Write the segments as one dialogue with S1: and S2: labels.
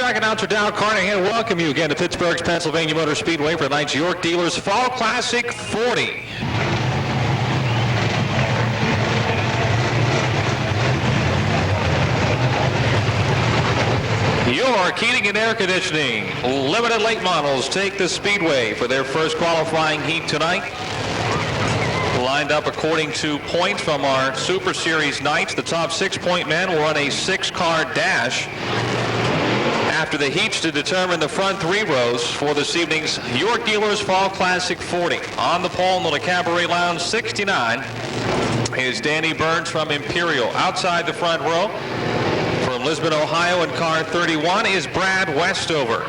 S1: Track announcer Dow Carnahan, welcome you again to Pittsburgh's Pennsylvania Motor Speedway for tonight's York Dealers Fall Classic 40. York Heating and Air Conditioning limited late models take the Speedway for their first qualifying heat tonight. Lined up according to points from our Super Series nights. The top 6-point men will run a 6-car dash after the heats to determine the front 3 rows for this evening's York Dealers Fall Classic 40. On the pole in the Cabaret Lounge 69 is Danny Burns from Imperial. Outside the front row from Lisbon, Ohio, in car 31 is Brad Westover.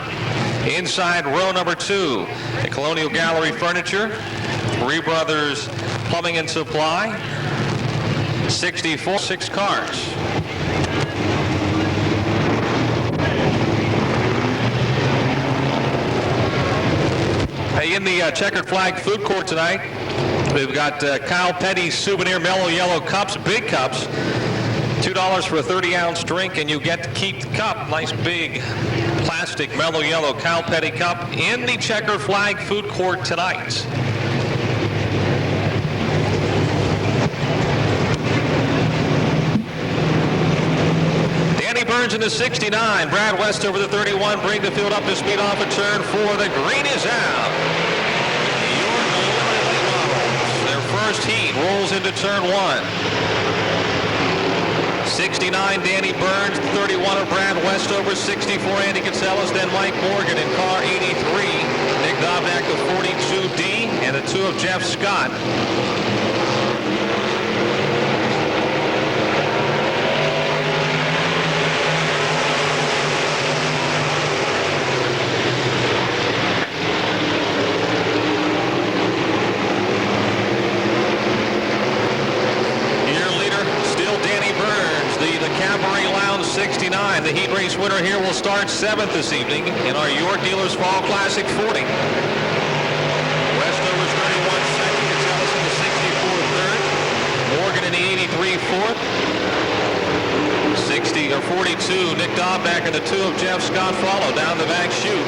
S1: Inside row number 2, the Colonial Gallery Furniture, Three Brothers Plumbing and Supply, 64, 6 cars. Hey, in the checkered flag food court tonight, we've got Kyle Petty's souvenir mellow yellow cups, big cups, $2 for a 30-ounce drink, and you get to keep the cup. Nice big plastic mellow yellow Kyle Petty cup in the checkered flag food court tonight. Danny Burns in the 69, Brad Westover the 31, bring the field up to speed off a turn 4. The green is out. Their first heat rolls into turn 1. 69, Danny Burns, 31 of Brad Westover, 64, Andy Catsellas, then Mike Morgan in car 83, Nick Dobnak of 42D, and the 2 of Jeff Scott. Cabaret Lounge 69. The heat race winner here will start 7th this evening in our York Dealers Fall Classic 40. Westover's 31 second, Catsellas in the 64 third, Morgan in the 83 fourth, 60 or 42, Nick Dobnak and the 2 of Jeff Scott follow down the back chute.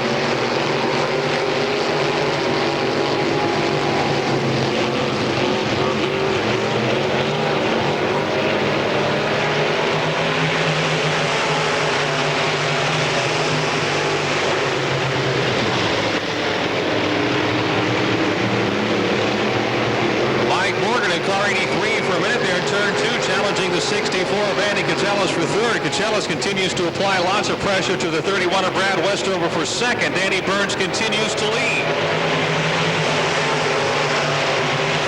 S1: Car 83 for a minute there in turn 2, challenging the 64 of Andy Catsellas for 3rd. Catsellas continues to apply lots of pressure to the 31 of Brad Westover for 2nd. Danny Burns continues to lead.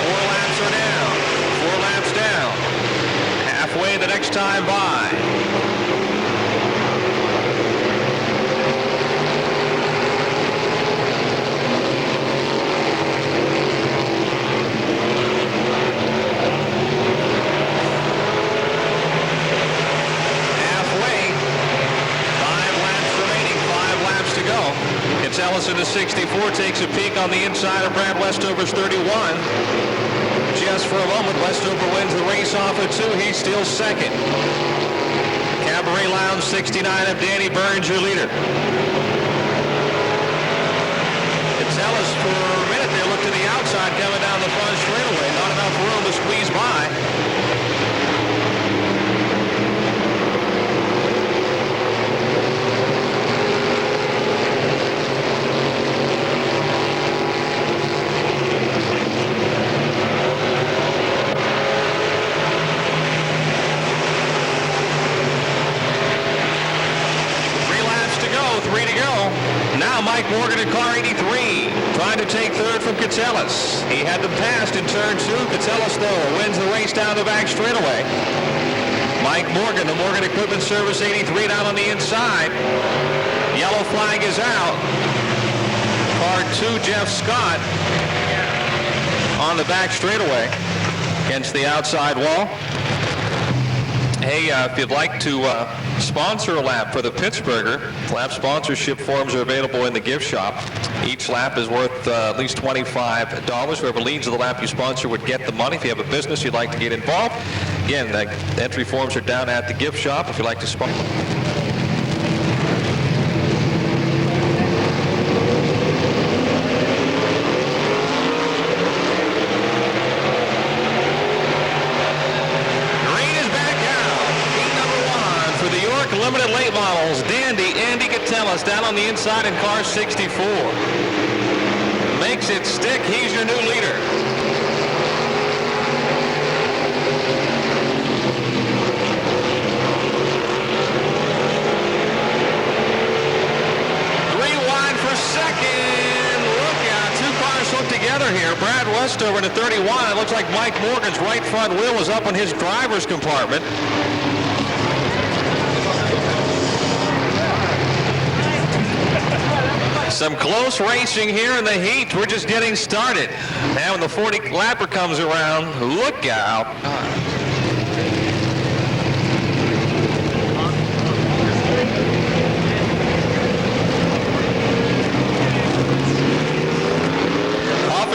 S1: 4 laps are down. 4 laps down. Halfway the next time by. Catsellas in the 64 takes a peek on the inside of Brad Westover's 31. Just for a moment, Westover wins the race off of 2. He's still 2nd. Cabaret Lounge 69 of Danny Burns, your leader. Catsellas for a minute there looked to the outside coming down the front straightaway. Not enough room to squeeze by. Now Mike Morgan in car 83, trying to take 3rd from Catsellas. He had them passed in turn 2. Catsellas, though, wins the race down the back straightaway. Mike Morgan, the Morgan Equipment Service 83 down on the inside. Yellow flag is out. Car 2, Jeff Scott, on the back straightaway against the outside wall. Hey, if you'd like to sponsor a lap for the Pittsburgher, lap sponsorship forms are available in the gift shop. Each lap is worth at least $25. Whoever leads the lap you sponsor would get the money. If you have a business you'd like to get involved, again, the entry forms are down at the gift shop if you'd like to sponsor. Andy Gattelis down on the inside in car 64. Makes it stick. He's your new leader. Second, look out, two cars hooked together here. Brad Westover to 31. It looks like Mike Morgan's right front wheel was up in his driver's compartment. Some close racing here in the heat. We're just getting started. Now when the 40 lapper comes around, look out.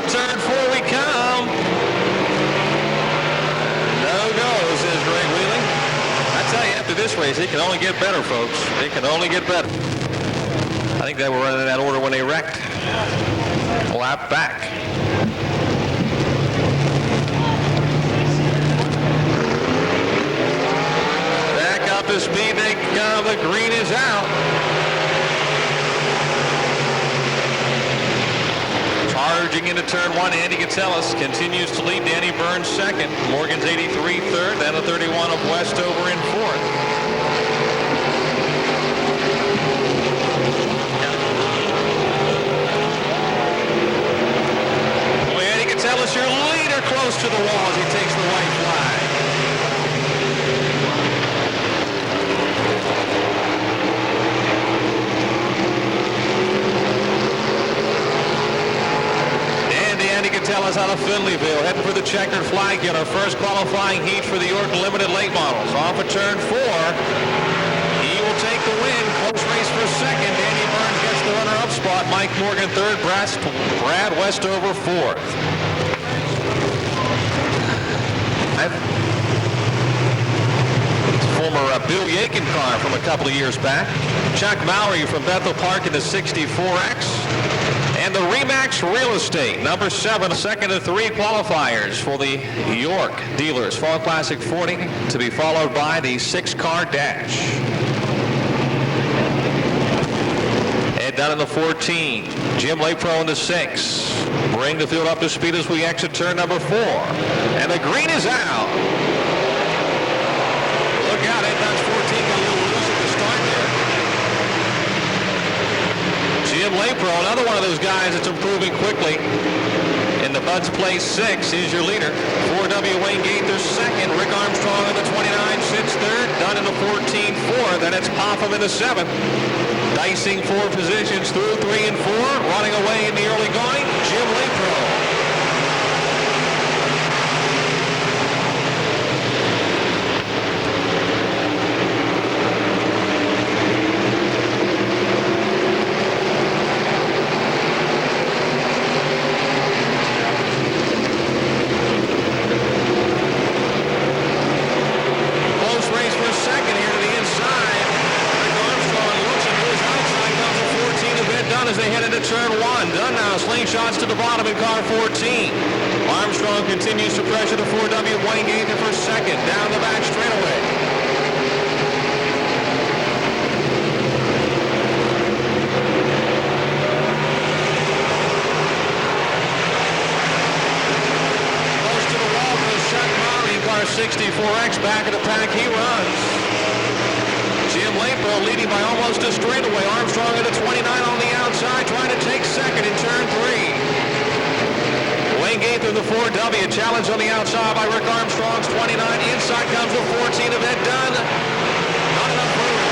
S1: Turn 4 we come. No go, says Greg Wheeling. I tell you, after this race, it can only get better, folks. It can only get better. I think they were running in that order when they wrecked. Lap back. Back up to speed they come. The green is out. Charging into turn 1, Andy Gattelis continues to lead. Danny Burns second. Morgan's 83 third. Then a 31 of Westover in fourth. Well, Andy Gattelis, your leader, close to the wall as he takes the white flag. Gattelis out of Finleyville, heading for the checkered flag in our first qualifying heat for the York Limited Late Models. Off of turn 4, he will take the win. Close race for second. Danny Burns gets the runner-up spot. Mike Morgan third. Brad Westover fourth. Former Bill Yakin car from a couple of years back. Chuck Mowry from Bethel Park in the 64X. And the Remax Real Estate, number 7, second of 3 qualifiers for the York dealers. Fall Classic 40 to be followed by the 6-car dash. Ed Dunn in the 14. Jim Lepro in the 6. Bring the field up to speed as we exit turn number 4. And the green is out. Look out, Ed Dunn's 14 got a little loose at the start there. Jim Lepro, another one of those guys that's improving quickly. In the Buds Place 6 is your leader. 4W Wayne Gaither second. Rick Armstrong in the 29 sits third. Dunn in the 14 fourth. Then it's Popham in the 7th. Dicing 4 positions through 3 and 4. Running away in the early going, Jim Lepro. As they head into turn 1. Dunn now slingshots to the bottom in car 14. Armstrong continues to pressure the 4W Wayne Gaither for second. Down the back straightaway. Close to the wall goes Chuck Mowry in car 64X. Back of the pack he runs. Jim Lepro leading by almost a straightaway. Armstrong at a 29 on the outside, trying to take second in turn 3. Wayne Gaither the 4W, challenge on the outside by Rick Armstrong's 29. Inside comes the 14 of Ed Dunn. Not enough room.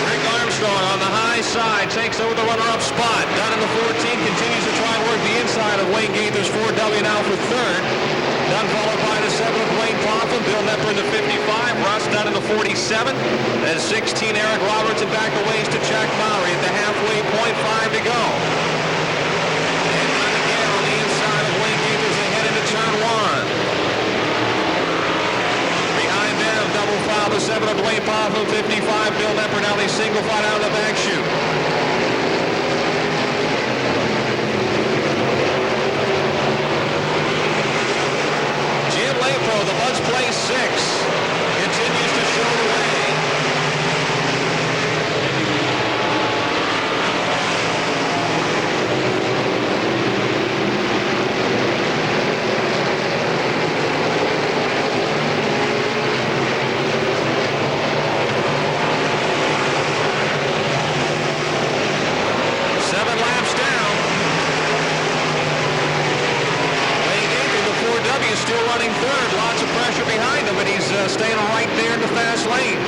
S1: Rick Armstrong on the high side takes over the runner-up spot. Dunn in the 14 continues to try and work the inside of Wayne Gaither's 4W now for third. Dunn followed by the 7th Wayne Popham, Bill Nepper in the 55, Russ Dunn in the 47, then 16 Eric Roberts and back a ways to Jack Mowry at the halfway point, 5 to go. And Dunn again on the inside of Wayne Gaither as they head into turn 1. Behind them, double foul, the 7 of Wayne Popham, 55, Bill Nepper, now they single file out of the back chute. The Buds Place 6 continues to show the way. staying right there in the fast lane.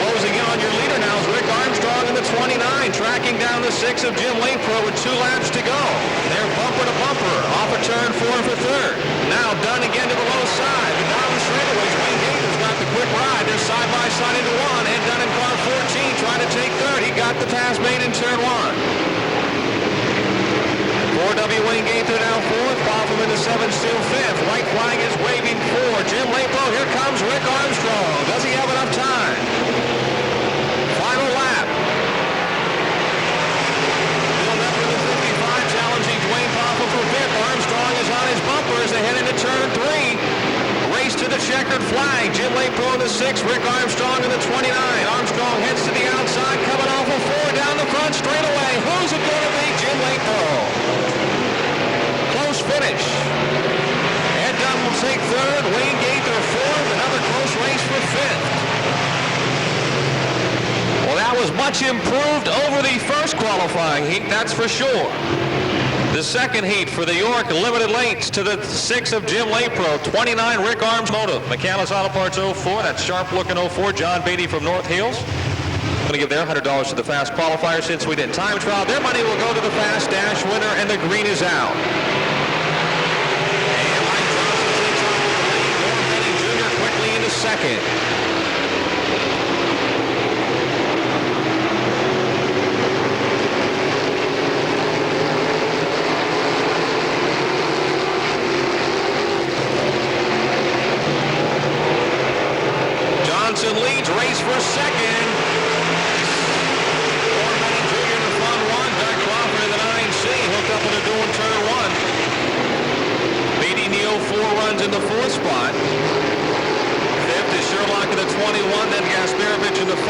S1: Closing in on your leader now is Rick Armstrong in the 29, tracking down the 6 of Jim Lapro with 2 laps to go. They're bumper to bumper, off a turn 4 for third. Now Dunn again to the low side. The down the straightaways, Wayne Gaither's got the quick ride. They're side by side into one, and Dunn in car 14 trying to take third. He got the pass made in turn 1. 4W Wayne Gaither now 4th, Boffin in the 7th, still 5th. White flag is waving for Jim Lapro. Here comes Rick Armstrong. Does he have enough time? Final lap. Bill Nepper in the 55, challenging Dwayne Boffin for 5th. Armstrong is on his bumper as they head into turn 3. Race to the checkered flag. Jim Lapro in the 6th, Rick Armstrong in the 29. Armstrong heads to the outside, coming off of 4 down the front straightaway. Who's it going to be? Jim Lapro. Finish. Ed Dunn will take third. Wayne Gaither 4th. Another close race for 5th. Well, that was much improved over the first qualifying heat, that's for sure. The second heat for the York Limited Lates to the 6 of Jim Lapro. 29, Rick Armstrong. McCandless Auto Parts 04. That's sharp-looking 04. John Beatty from North Hills. Going to give their $100 to the fast qualifier since we did time trial. Their money will go to the fast dash winner, and the green is out. Second. Johnson leads, race for second. Norman Jr. in the front 1. Doug Crawford in the 9C, hooked up in the dual turn 1. Beatty Neo 4 runs in the 4th spot. Sherlock in the 21, then Gasparovich in the 5,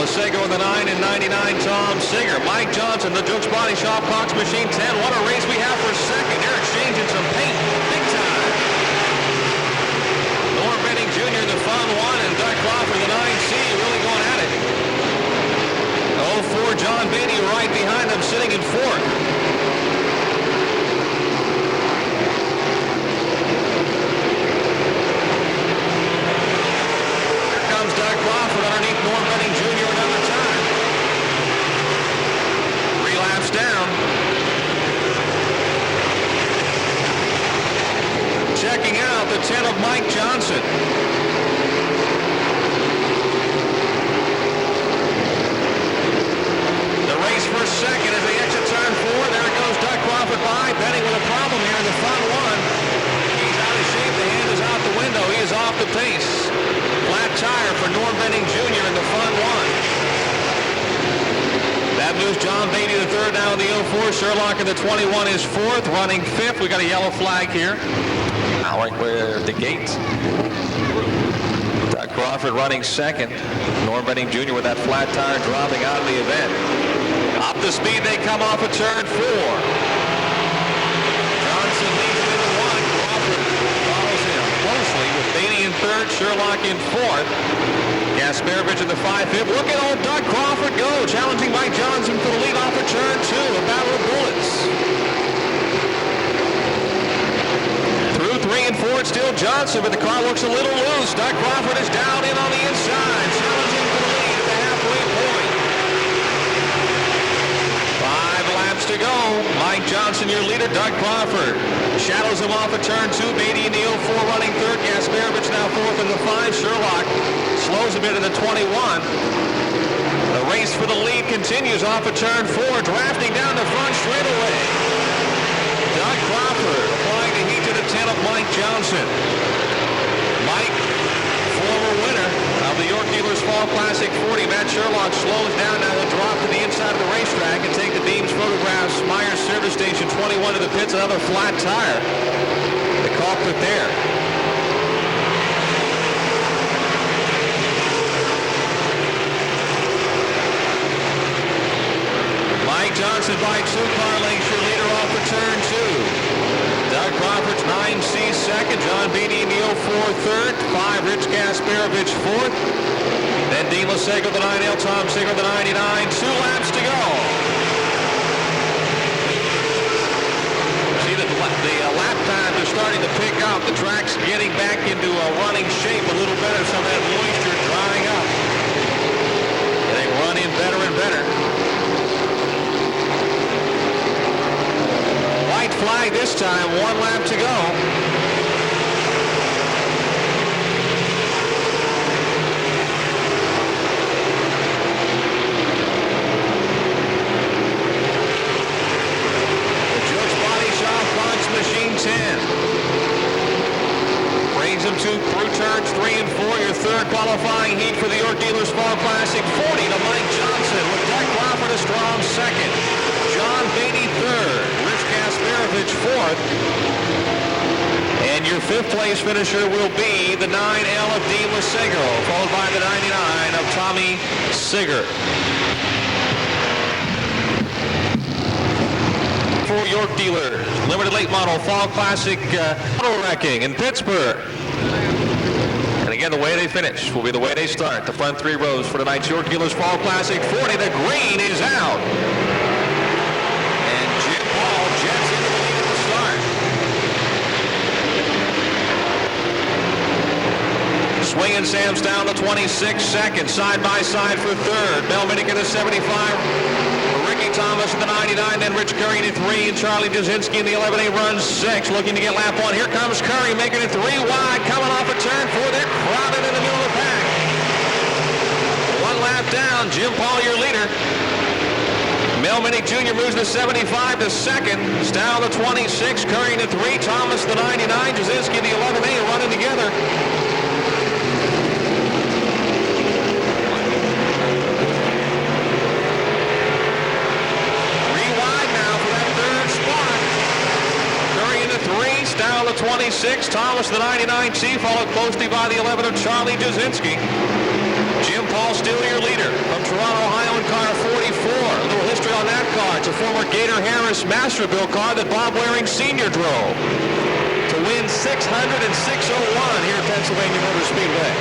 S1: Lasego in the 9 and 99, Tom Singer. Mike Johnson, the Jukes Body Shop, Cox Machine 10. What a race we have for second. They're exchanging some paint big time. Norm Benning Jr. in the Fun 1 and Doug Crawford in the 9C really going at it. 04, John Beatty right behind them, sitting in 4th. Underneath Norm Benning Jr. another time. 3 laps down. Checking out the 10 of Mike Johnson. The race for second as they exit turn 4. There goes Doug Crawford by. Benning with a problem here in the front 1. He's out of shape. The hand is out the window. He is off the pace. Flat tire for Norm Benning Jr. in the Fun 1. That moves John Beatty the 3rd now in the 04. Sherlock in the 21 is 4th, running 5th. We got a yellow flag here. Now right where the gate. Doug Crawford running 2nd. Norm Benning Jr. with that flat tire dropping out of the event. Up to speed they come off of turn 4. Johnson leads him into 1. Crawford follows him closely with Beatty in 3rd, Sherlock in 4th. Gasparovich in the 5-5. Look at old Doug Crawford go, challenging Mike Johnson for the lead off of turn 2. A battle of bullets. Through 3 and 4, it's still Johnson, but the car looks a little loose. Doug Crawford is down in on the inside, challenging for the lead at the halfway point. 5 laps to go. Mike Johnson, your leader. Doug Crawford shadows him off of turn 2. Beatty in the 04 running 3rd. Gasparovich now 4th in the 5. Sherlock slows a bit in the 21. The race for the lead continues off of turn 4. Drafting down the front straightaway. Doug Crawford applying the heat to the 10 of Mike Johnson. Mike, former winner of the York Dealers Fall Classic 40. Matt Sherlock slows down now. He'll drop to the inside of the racetrack and take the Deems photographs. Myers Service Station 21 to the pits. Another flat tire. The culprit there. Mike Johnson by 2 car lengths, your leader off of turn 2. Doug Crawford's 9C 2nd. John Beatty in the 04 3rd. 5, Rich Gasparovich 4th. Then Dean Lasego the 9L, Tom Singer the 99. 2 laps to go. See the lap times are starting to pick up. The track's getting back into a running shape a little better. Some of that moisture drying up. And they run in better and better. White flag this time, 1 lap to go. Machine 10 brings him to through turns 3 and 4. Your third qualifying heat for the York Dealers Fall Classic. 40 to Mike Johnson with Doug Crawford a strong second. John Beatty third. Rich Kasparovich fourth. And your fifth place finisher will be the 9L of Dean Lasegro, followed by the 99 of Tommy Sigurd. For York Dealers, limited late model Fall Classic auto wrecking in Pittsburgh. And again, the way they finish will be the way they start. The front 3 rows for tonight's York Dealers Fall Classic. 40, the green is out. And Jim Paul jets into the lead at the start. Swinging Sam's down to 26 seconds, side by side for third. Mel Minigan at 75. Thomas in the 99, then Rich Curry in 3, and Charlie Jasinski in the 11A runs 6, looking to get lap 1. Here comes Curry, making it 3 wide, coming off a turn 4. They're crowded in the middle of the pack. 1 lap down, Jim Paul, your leader. Mel Minnick Jr. moves to 75 to second. Stow the 26, Curry in 3, Thomas the 99, Jasinski the 11A running together. Stow the 26, Thomas the 99C, followed closely by the 11 of Charlie Jasinski. Jim Paul still your leader from Toronto, Ohio in car 44. A little history on that car. It's a former Gator Harris Masterbuilt car that Bob Waring Sr. drove to win 600 and 601 here at Pennsylvania Motor Speedway.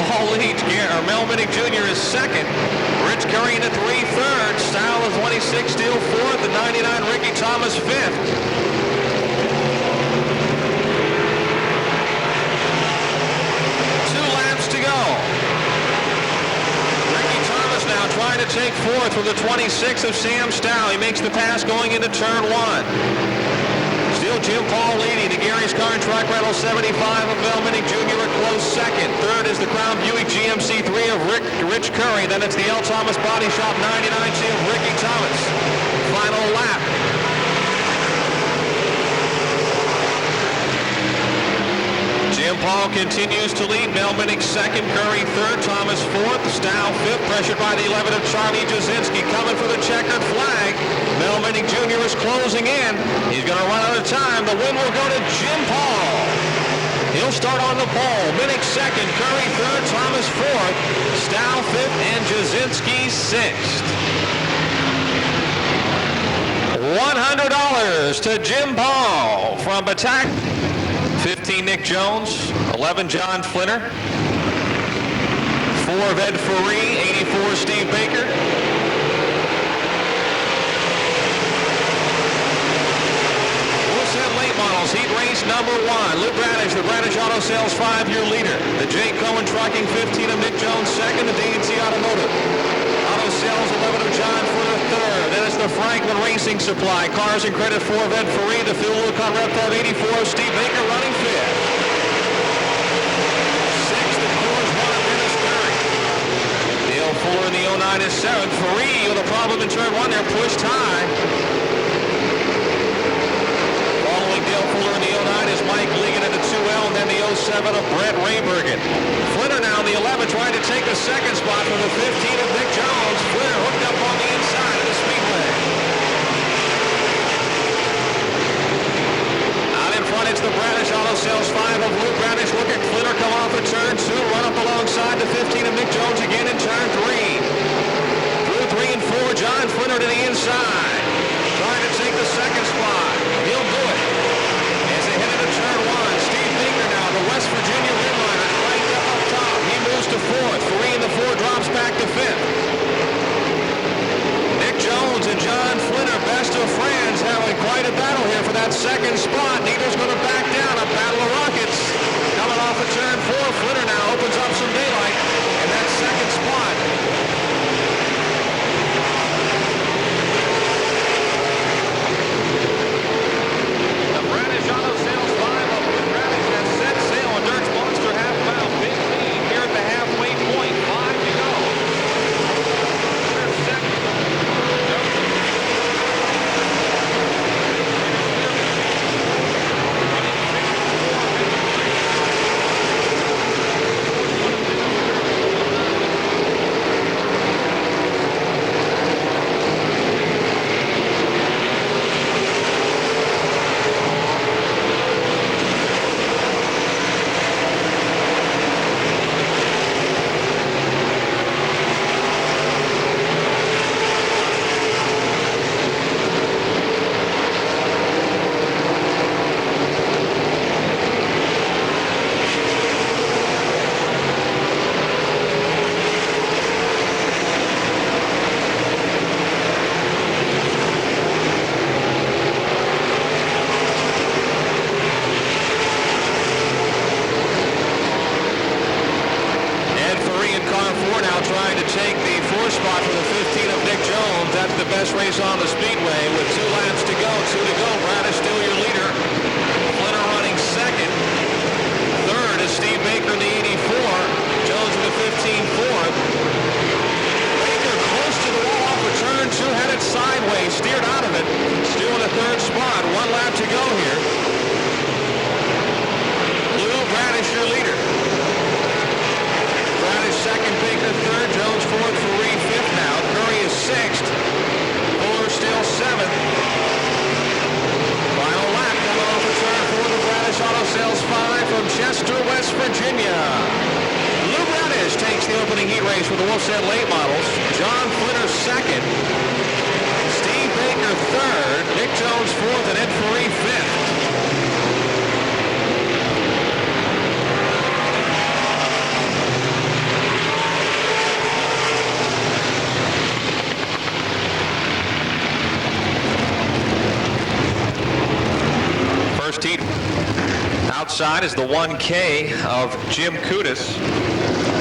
S1: Paul leads Mel Minnick Jr. is second. Rich Curry in 3 third. Style of 26 still fourth. The 99 Ricky Thomas fifth. 2 laps to go. Ricky Thomas now trying to take fourth from the 26 of Sam Stow. He makes the pass going into turn 1. Still Jim Paul leading. The Gary's Car and Truck Rental 75 of Mel Minnick Jr. a close second. Third is the Crown Buick GMC 3 of Rich Curry. Then it's the L. Thomas Body Shop 99C of Ricky Thomas. Final lap. Jim Paul continues to lead. Mel Minnick second, Curry third, Thomas fourth, Stow fifth, pressured by the 11 of Charlie Jasinski, coming for the checkered flag. Mel Minnick Jr. is closing in. He's going to run out of time. The win will go to Jim Paul. He'll start on the pole. Minnick second, Curry third, Thomas fourth, Stow fifth, and Jasinski sixth. $100 to Jim Paul from Batak. 15 Nick Jones, 11 John Flinner, 4 of Ed Faree, 84 Steve Baker. Late models, heat race number 1. Lou Bradish, the Bradish Auto Sales 5-year leader. The J. Cohen Trucking 15 of Nick Jones second. The D&C Automotive Auto Sales 11 of John Flinner third. Then it's the Franklin Racing Supply. Cars and Credit 4 of Ed Faree. The Phil Lucon Reptile 84 of Steve Baker running fifth. Sixth, the Coors 1 of Dennis Curry. Dale Fuller in the 09 is seventh. Faree with a problem in turn 1 there, pushed high. Dale Fuller in the 09 is Mike Ligon in the 2L, and then the 07 of Brett Raybergen. Flinner now in the 11 trying to take the second spot from the 15 of Nick Jones. Flinner hooked up on the inside of the Speedway. Out in front it's the Bradish Auto Sales 5 of Lou Bradish. Look at Flinner come off of turn 2, run up alongside the 15 of Nick Jones again in turn 3. Through 3 and 4, John Flinner to the inside. Trying to take the second spot. He'll do it. Turn 1, Steve Baker now, the West Virginia rimliner, right up top. He moves to fourth. Faree in the 4 drops back to fifth. trying to take the 4th spot from the 15 of Nick Jones. That's the best race on the Speedway with 2 laps to go. 2 to go. Bradish still your leader. Flinner running second. Third is Steve Baker in the 84. Jones in the 15 fourth. Baker close to the wall off of turn 2. Had it sideways. Steered out of it. Still in the 3rd spot. 1 lap to go here. Bradish your leader. Bradish second, Baker third, Jones fourth, Faree fifth now. Curry is 6th. Fuller still 7th. Final lap coming off of turn 4. The Bradish Auto Sales 5 from Chester, West Virginia. Lou Bradish takes the opening heat race with the Wolfset late models. John Flinner second. Steve Baker third. Nick Jones fourth, and Ed Faree fifth. Outside is the 1K of Jim Kudis.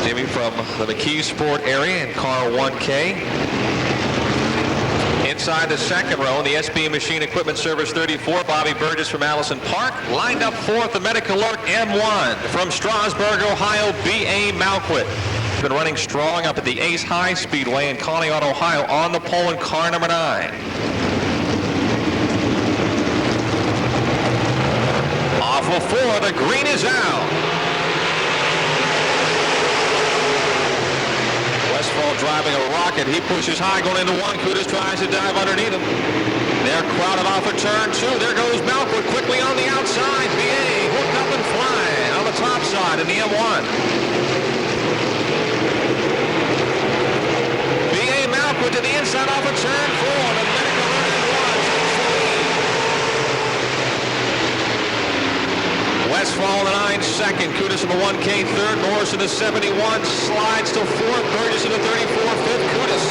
S1: Jimmy from the McKee Sport area in car 1K. Inside the second row, the SB Machine Equipment Service 34, Bobby Burgess from Allison Park. Lined up fourth, the Medic Alert M1 from Strasburg, Ohio, B.A. Malquit. Been running strong up at the Ace High Speedway in Conneaut, Ohio, on the pole in car number 9. Off of 4, the green is out. Westfall driving a rocket. He pushes high going into 1. Kudis tries to dive underneath him. They're crowded off of turn 2. There goes Malquit quickly on the outside. BA hooked up and flying on the top side in the M1. BA Malquit to the inside off of turn 4. The Medical Alert M1 takes the lead. Westfall in the 9 second. Kudis in the 1K third. Norris in the 71. Slides to 4th. Burgess in the 34. 5th. Kudis.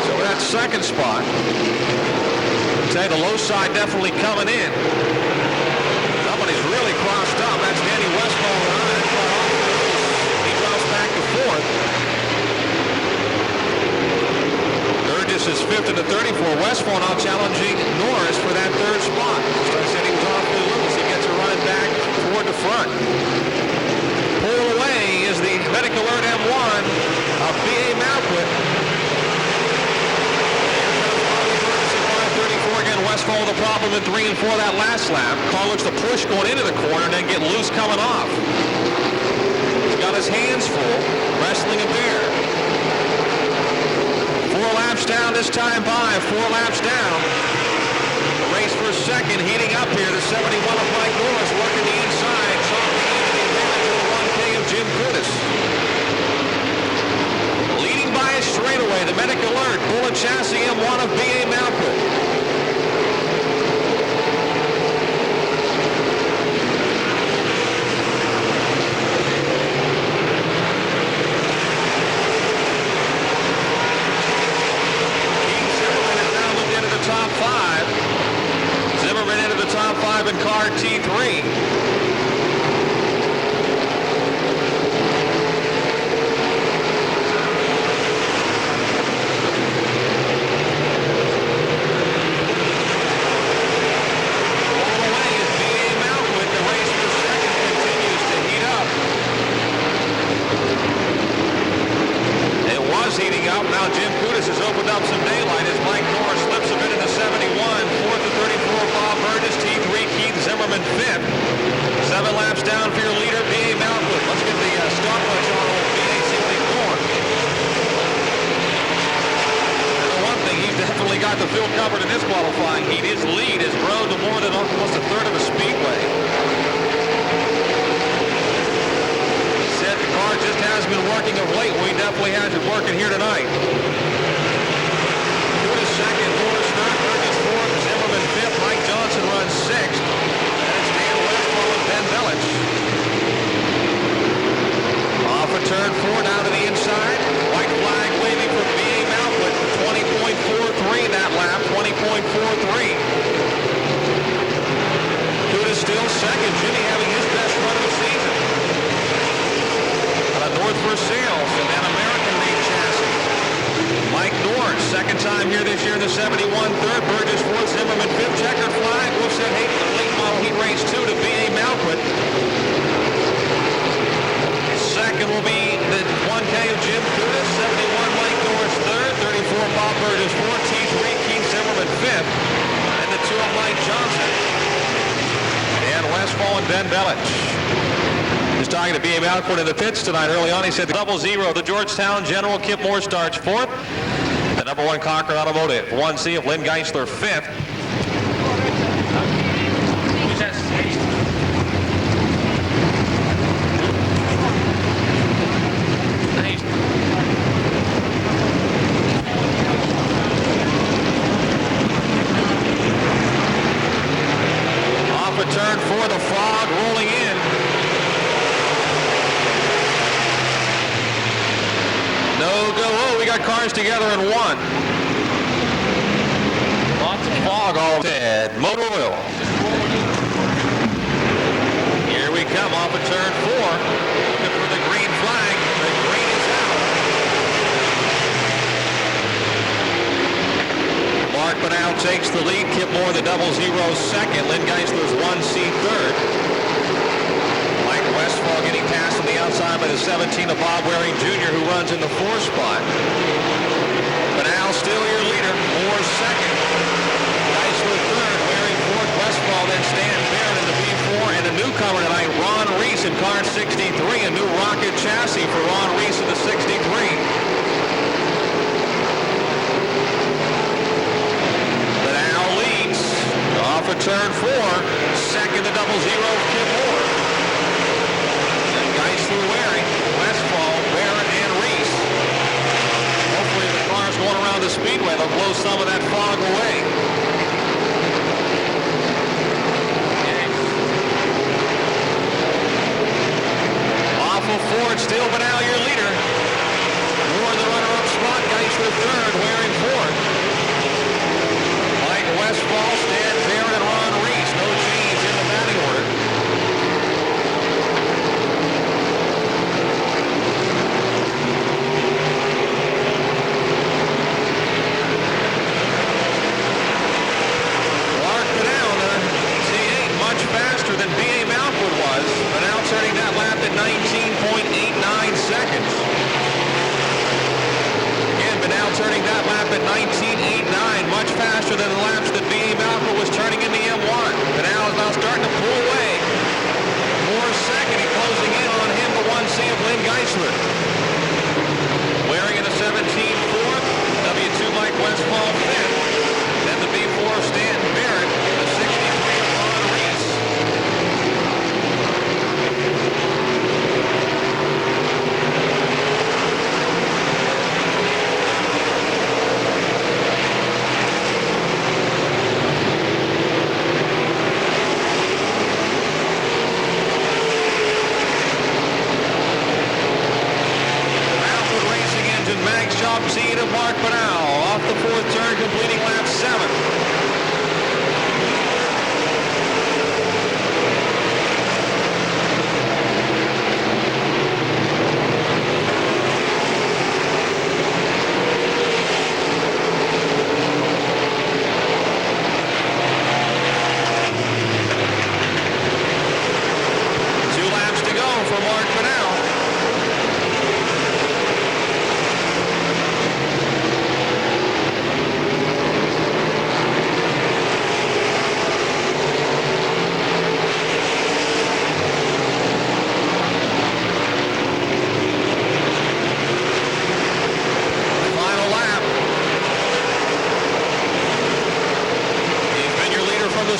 S1: So we're at second spot. Say the low side definitely coming in. Somebody's really crossed up. That's Danny Westfall in the 9. He drops back to 4th. Burgess is 5th in the 34. Westfall now challenging Norris for that 3rd spot. As I said, he was off the loose. He gets a running back toward the front. Pull away is the Medic Alert M1 of B.A. Malquit. Again, Westfall the problem in 3 and 4 that last lap. Car looks to push going into the corner and then get loose coming off. He's got his hands full, wrestling a bear. 4 laps down this time by, 4 laps down. The race for second, heating up here. The 71 of Mike Norris working the inside. Softly into the advantage of the 1K of Jim Kudis. Leading by a straightaway, the Medic Alert, Bullet Chassis M1 of B.A. Malquit. Top 5. Zimmerman into the top 5 in car T3. Heating up. Now Jim Kudis has opened up some daylight as Mike Norris slips a bit in the 71. 4th to 34, Bob Burgess. T3, Keith Zimmerman 5th. 7 laps down for your leader, B.A. Malquit. Let's get the stopwatch on B.A. see what he's doing. For one thing, he's definitely got the field covered in this qualifying heat. His lead has grown to more than almost a third of a Speedway. The car just has been working of late. We definitely has it working here tonight. Kudis second, Norris third, Burgess fourth, Zimmerman 5th, Mike Johnson runs 6th. And it's Dan Westfall and Ben Belich. Off of turn 4 down to the inside. White flag waving for B.A. Malquit. 20.43 that lap, 20.43. Kudis still second. Jimmy having his best run of the season. North for Sales, and then American 71 third, Burgess fourth, Zimmerman fifth, checkered flag, Wolfson late model heat race 2 to B.A. Malquit. Second will be the 1K of Jim Kudas, 71 Mike Norris third, 34 Bob Burgess fourth, T3 Keith Zimmerman fifth, and the 2 of Mike Johnson. And Westfall and Ben Belich. Just talking to B.A. Malquit in the pits tonight early on. He said the 00, the Georgetown General Kip Moore starts fourth. The number 1 Concord Automotive, 1C of Lynn Geisler fifth. Off a turn 4, the fog rolling in. No go. Oh, we got cars together in one. Lots of fog all dead. Motor oil. Here we come off of turn 4. Looking for the green flag. The green is out. Mark Banal takes the lead. Kip Moore the 00 second. Lynn Geisler's 1C third. Westfall getting past on the outside by the 17 of Bob Waring Jr., who runs in the 4 spot. But now still your leader. Moore second. Geisler third. Waring fourth. Westfall then Stan Barrett in the B4. And a newcomer tonight, Ron Reese in car 63. A new rocket chassis for Ron Reese in the 63. But now leads off of turn 4. Second the 00 Kip Moore. Geisler, Waring, Westfall, Barrett, and Reese. Hopefully the cars going around the Speedway, they'll blow some of that fog away. Off of Ford, still Banal your leader. Moore in the runner-up spot, Geisler third, Waring fourth. Mike Westfall, Stan Barrett, and Ron Reese. No change in the batting order. Faster than B.A. Malquit was, but now turning that lap at 19.89 seconds. Again, but now turning that lap at 19.89, much faster than the laps that B.A. Malquit was turning in the M1. But now is now starting to pull away. Moore second, he closing in on him, the 1C of Lynn Geisler. Waring in a 17 fourth, W2 Mike Westfall fifth, then the B4 of Stanton Barrett, the 63 of Ron Reese. Mag Shop seat of Mark Banal off the 4th turn, completing lap 7.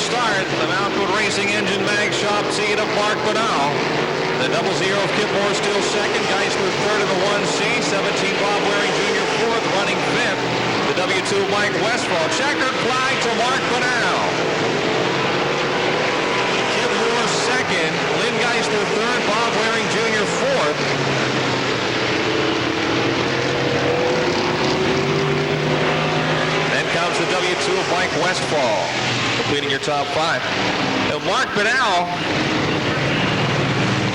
S1: start. The Malquit Racing Engine Mag Shop seat of Mark Banal. The 00 of Kip Moore still second. Geisler third in the 1C. 17 Bob Waring Jr. fourth, running fifth. The W2 Mike Westfall. Checkered flag to Mark Banal. Kip Moore second. Lynn Geisler third. Bob Waring Jr. fourth. Then comes the W2 of Mike Westfall, completing your top five. Now Mark Banal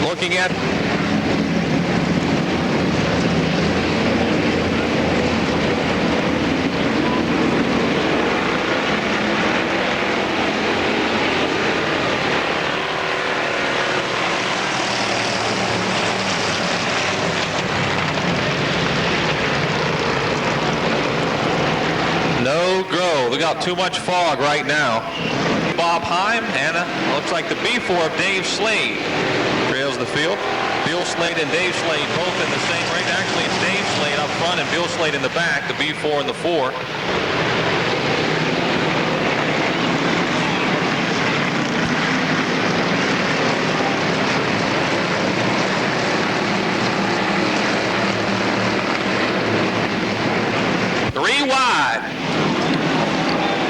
S1: looking at got too much fog right now. Bob Heim and looks like the B4 of Dave Slade trails the field. Bill Slade and Dave Slade both in the same race. Actually, it's Dave Slade up front and Bill Slade in the back, the B4 and the 4. Wide.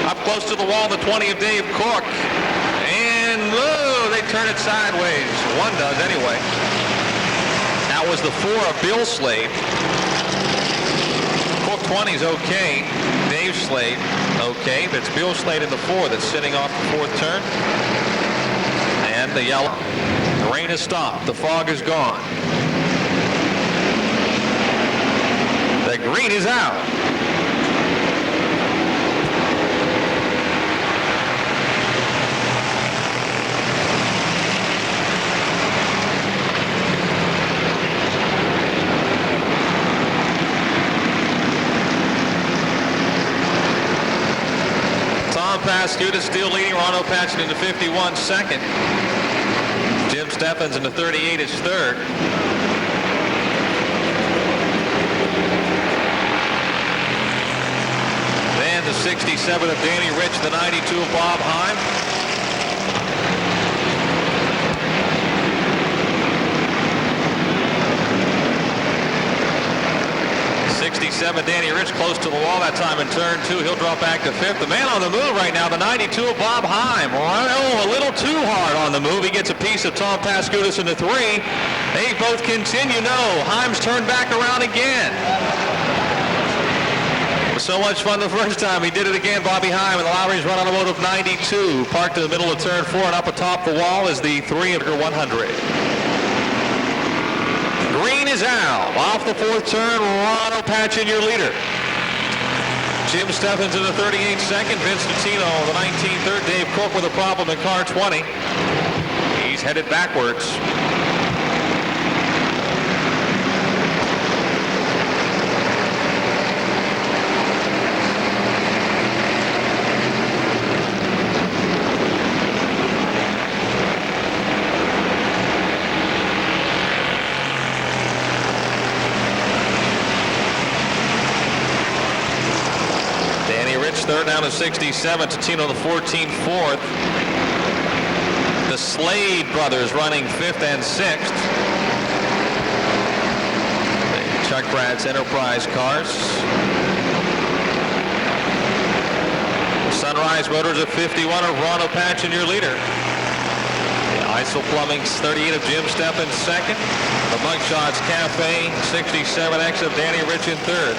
S1: Up close to the wall, the 20 of Dave Cork. And they turn it sideways. One does anyway. That was the 4 of Bill Slade. Cork 20's okay. Dave Slade, okay. But it's Bill Slade in the 4 that's sitting off the 4th turn. And the yellow. The rain has stopped. The fog is gone. The green is out. Pascuda still leading. Ron Patchen in the 51 second. Jim Steffens in the 38 is third. Then the 67 of Danny Rich, the 92 of Bob Heim. 67, Danny Rich close to the wall that time in turn 2. He'll drop back to 5th. The man on the move right now, the 92 of Bob Heim. Oh, a little too hard on the move. He gets a piece of Tom Pascudas in the 3. They both continue. No, Heim's turned back around again. It was so much fun the first time. He did it again, Bobby Heim, and the Lowry's run on a load of 92. Parked in the middle of turn 4 and up atop the wall is the 3 of 100. Green is out. Off the 4th turn, Ron Patchen, your leader. Jim Steffens in the 38 second. Vince Notino, the 19 third. Dave Cook with a problem in car 20. He's headed backwards. Third down to 67. Totino the 14th, 4th. The Slade brothers running 5th and 6th. Chuck Brad's Enterprise cars. Sunrise Motors at 51 of Ron Patchen, your leader. The ISO Plumbing's 38 of Jim Steffens, 2nd. The Mugshots Cafe 67X of Danny Rich in 3rd.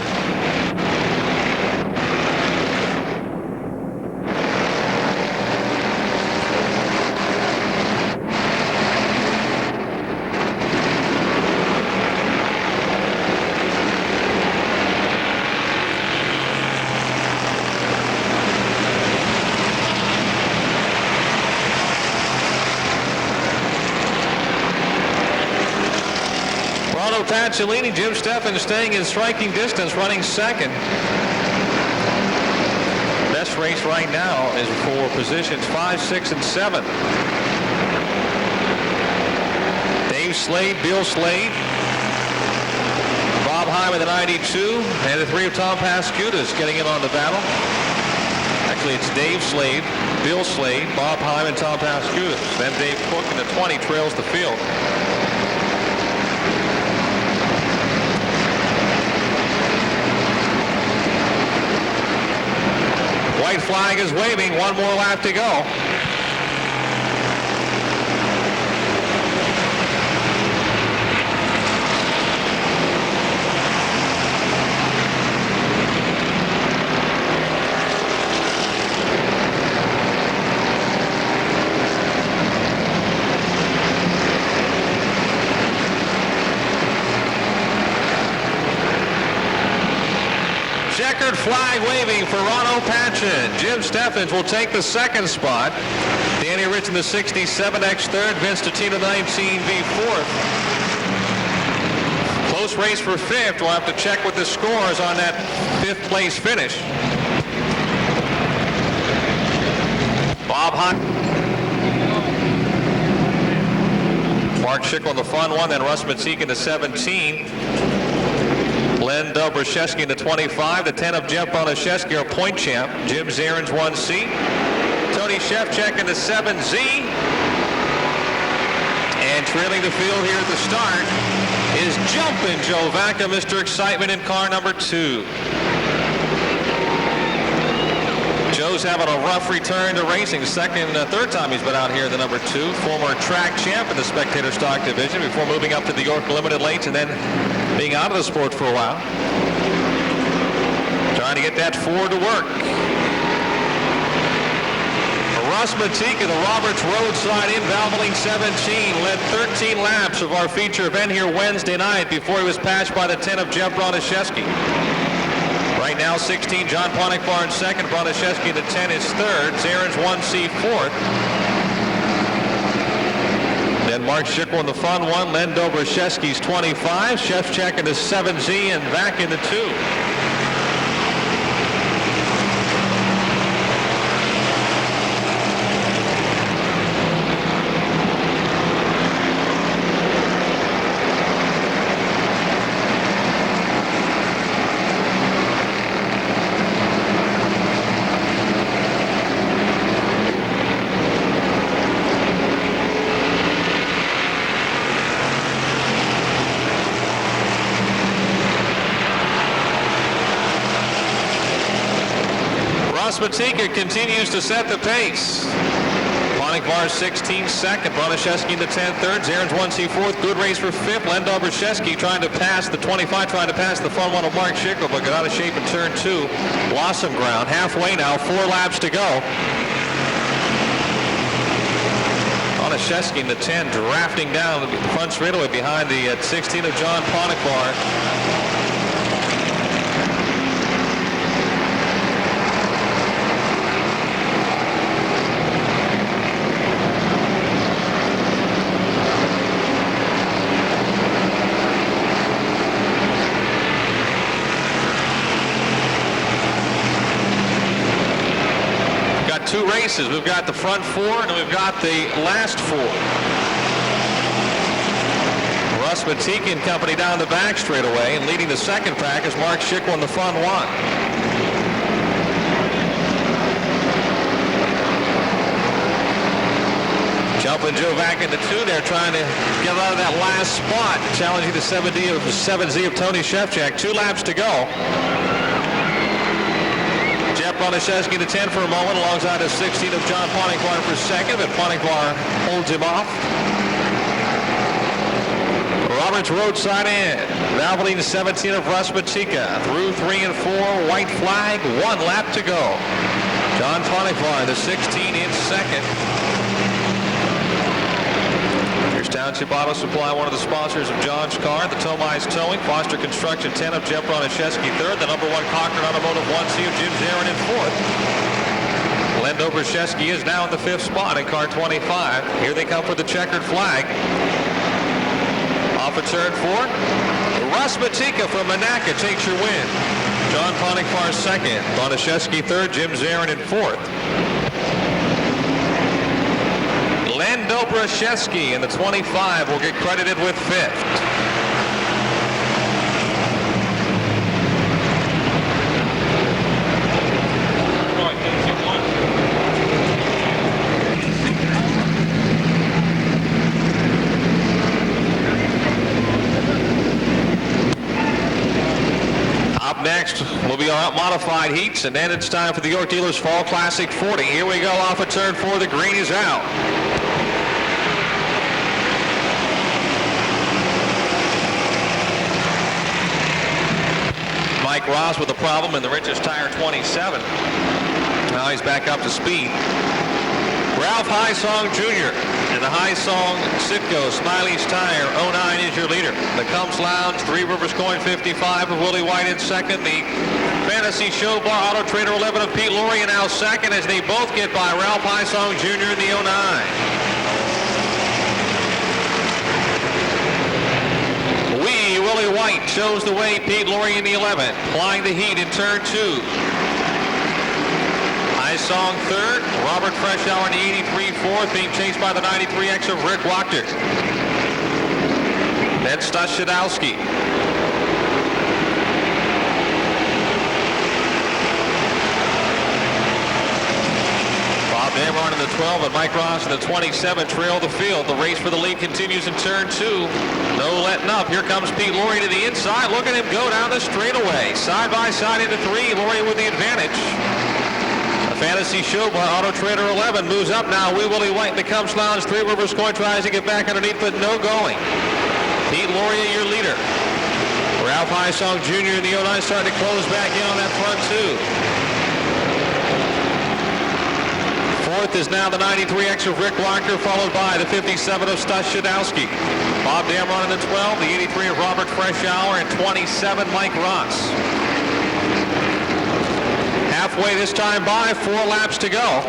S1: Patchen leading. Jim Steffens staying in striking distance, running 2nd. Best race right now is for positions 5, 6, and 7. Dave Slade, Bill Slade, Bob Heim with the 92, and the 3 of Tom Pascudas getting in on the battle. Actually, it's Dave Slade, Bill Slade, Bob Heim, and Tom Pascudas. Then Dave Cook in the 20 trails the field. White flag is waving. One more lap to go. Checkered flag waving for Ron Patchen. Jim Steffens will take the 2nd spot. Danny Rich in the 67X 3rd. Vince Totino 19V 4th. Close race for 5th. We'll have to check with the scores on that 5th place finish. Bob Hunt. Mark Schickel in the fun one, then Russ Matik in the 17. Len Dobrashevsky in the 25. The 10 of Jeff Bonashevsky, our point champ. Jim Zarin's 1C. Tony Shevchuk in the 7Z. And trailing the field here at the start is Jumpin' Joe Vaca, Mr. Excitement in car number 2. Joe's having a rough return to racing. Third time he's been out here in the number 2. Former track champ in the spectator stock division before moving up to the York Limited Lates and then being out of the sport for a while. Trying to get that Ford to work. Russ Matik of the Roberts Roadside in Valvoline 17 led 13 laps of our feature event here Wednesday night before he was passed by the 10 of Jeff Bonashevsky. Right now 16, John Ponigbar in second, Bonashevsky the 10 is third, Zarin's 1C fourth. Then Mark Schickel in the fun one, Len Dobrashevsky's 25, Shevchuk in the 7Z and Vac in the 2. Matika continues to set the pace. Ponigbar 16 second, Bonashevsky in the 10 third, Zarin's 1C fourth. Good race for fifth. Len Dobrashevsky trying to pass the 25, trying to pass the fun one of Mark Schickel, but got out of shape in turn 2. Lost some ground. Halfway now, 4 laps to go. Bonashevsky in the 10 drafting down the front straightaway behind the 16 of John Ponigbar. Two races. We've got the front 4 and we've got the last 4. Russ Matik and company down the back straightaway, and leading the second pack is Mark Schickel in the fun 1. Jumpin' Joe Vac in the 2 there, trying to get out of that last spot, challenging the 7Z of Tony Shevchuk. 2 laps to go. Bonashevsky the 10 for a moment alongside the 16 of John Ponigbar for second, but Ponigbar holds him off. Roberts Roadside in. Valvoline 17 of Russ Matika through 3 and 4. White flag, 1 lap to go. John Ponigbar the 16 in second. Here's Township Auto Supply, one of the sponsors of John's car. The Tomai's Towing, Foster Construction 10 of Jeff Bonashevsky third. The number 1 Cochran Automotive 1C of Jim Zarin in fourth. Len Dobrashevsky is now in the 5th spot in car 25. Here they come for the checkered flag. Off of turn 4. Russ Matika from Monaca takes your win. John Ponigbar second. Bonashevsky third. Jim Zarin in fourth. Len Dobrashevsky in the 25 will get credited with 5th. Up next will be our modified heats, and then it's time for the York Dealers Fall Classic 40. Here we go off of turn 4. The green is out. Mike Ross with a problem in the Rich's Tire 27. Now he's back up to speed. Ralph Highsong Jr. and the Highsong Sitco Smiley's Tire 09 is your leader. The Cumps Lounge, Three Rivers Coin 55 of Willie White in second. The Fantasy Show Bar Auto Trader 11 of Pete Laurie now second, as they both get by Ralph Highsong Jr. in the 09. Willie White shows the way. Pete Laurie in the 11, applying the heat in turn 2. High Song third. Robert Freshour in the 83 fourth, being chased by the 93X of Rick Wachter. Then Stas Shadowski. Bob Damron in the 12 and Mike Ross in the 27 trail the field. The race for the lead continues in turn 2. No letting up. Here comes Pete Laurie to the inside. Look at him go down the straightaway. Side by side into 3. Laurie with the advantage. The Fantasy Show by Auto Trader 11 moves up now. Wee Willie White in the Cubs Lounge. Three Rivers Coin tries to get back underneath, but no going. Pete Laurie, your leader. Ralph Highsong Jr. in the 09 starting to close back in on that front 2. Fourth is now the 93X of Rick Wachter, followed by the 57 of Stas Shadowski. Bob Damron in the 12, the 83 of Robert Freshour, and 27 Mike Ross. Halfway this time by, 4 laps to go.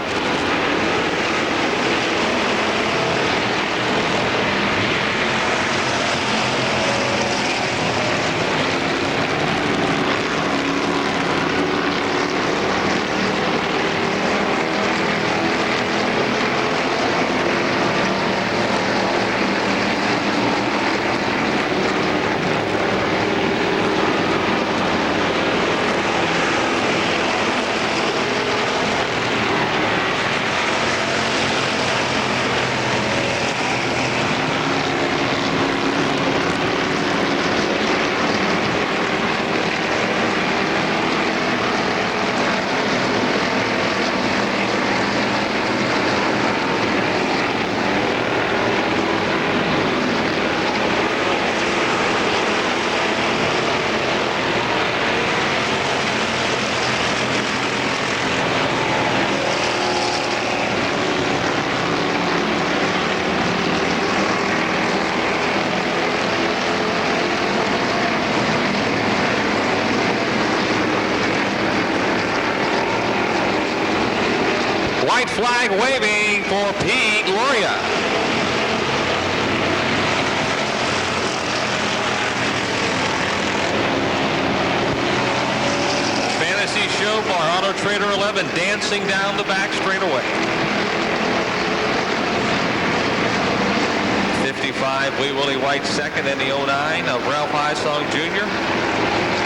S1: White flag waving for Pete Laurie. Fantasy Show bar Auto Trader 11 dancing down the back straightaway. 55 Wee Willie White second in the 09 of Ralph Highsong Jr.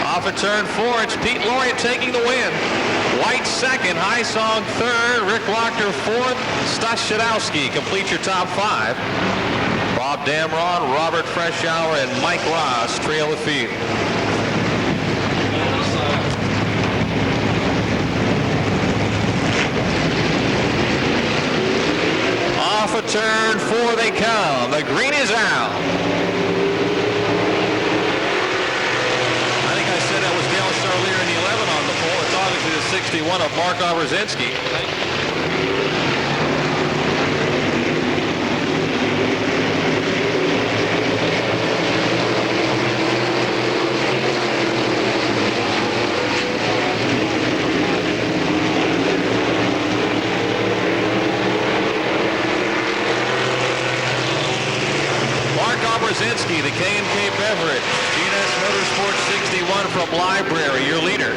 S1: Off at turn 4, it's Pete Laurie taking the win. White second, Highsong third, Rick Wachter fourth, Stas Shadowski complete your top 5. Bob Damron, Robert Freshour, and Mike Ross trail the field. Off of turn 4 they come. The green is out. I think I said that was Dale Charlier in the 11 on the pole. It's obviously the 61 of Mark Obrzezinski. Obrzezinski, the K&K Beverage, GNS Motorsports 61 from Library, your leader.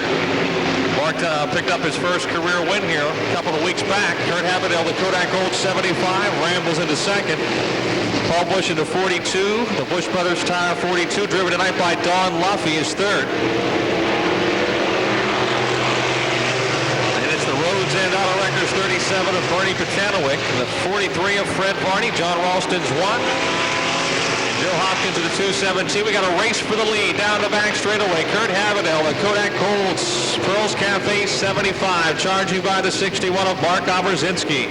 S1: Mark picked up his first career win here a couple of weeks back. Kurt Havidel, the Kodak Gold 75, rambles into second. Paul Busch into 42. The Busch Brothers Tire 42, driven tonight by Don Luffy, is third. And it's the Rhodes End Auto Records 37 of Bernie Pachanowick, the 43 of Fred Varney. John Ralston's one. Joe Hopkins to the 217. We got a race for the lead down the back straightaway. Kurt Havidel, the Kodak Gold Pearls Cafe 75, charging by the 61 of Mark Obrzezinski.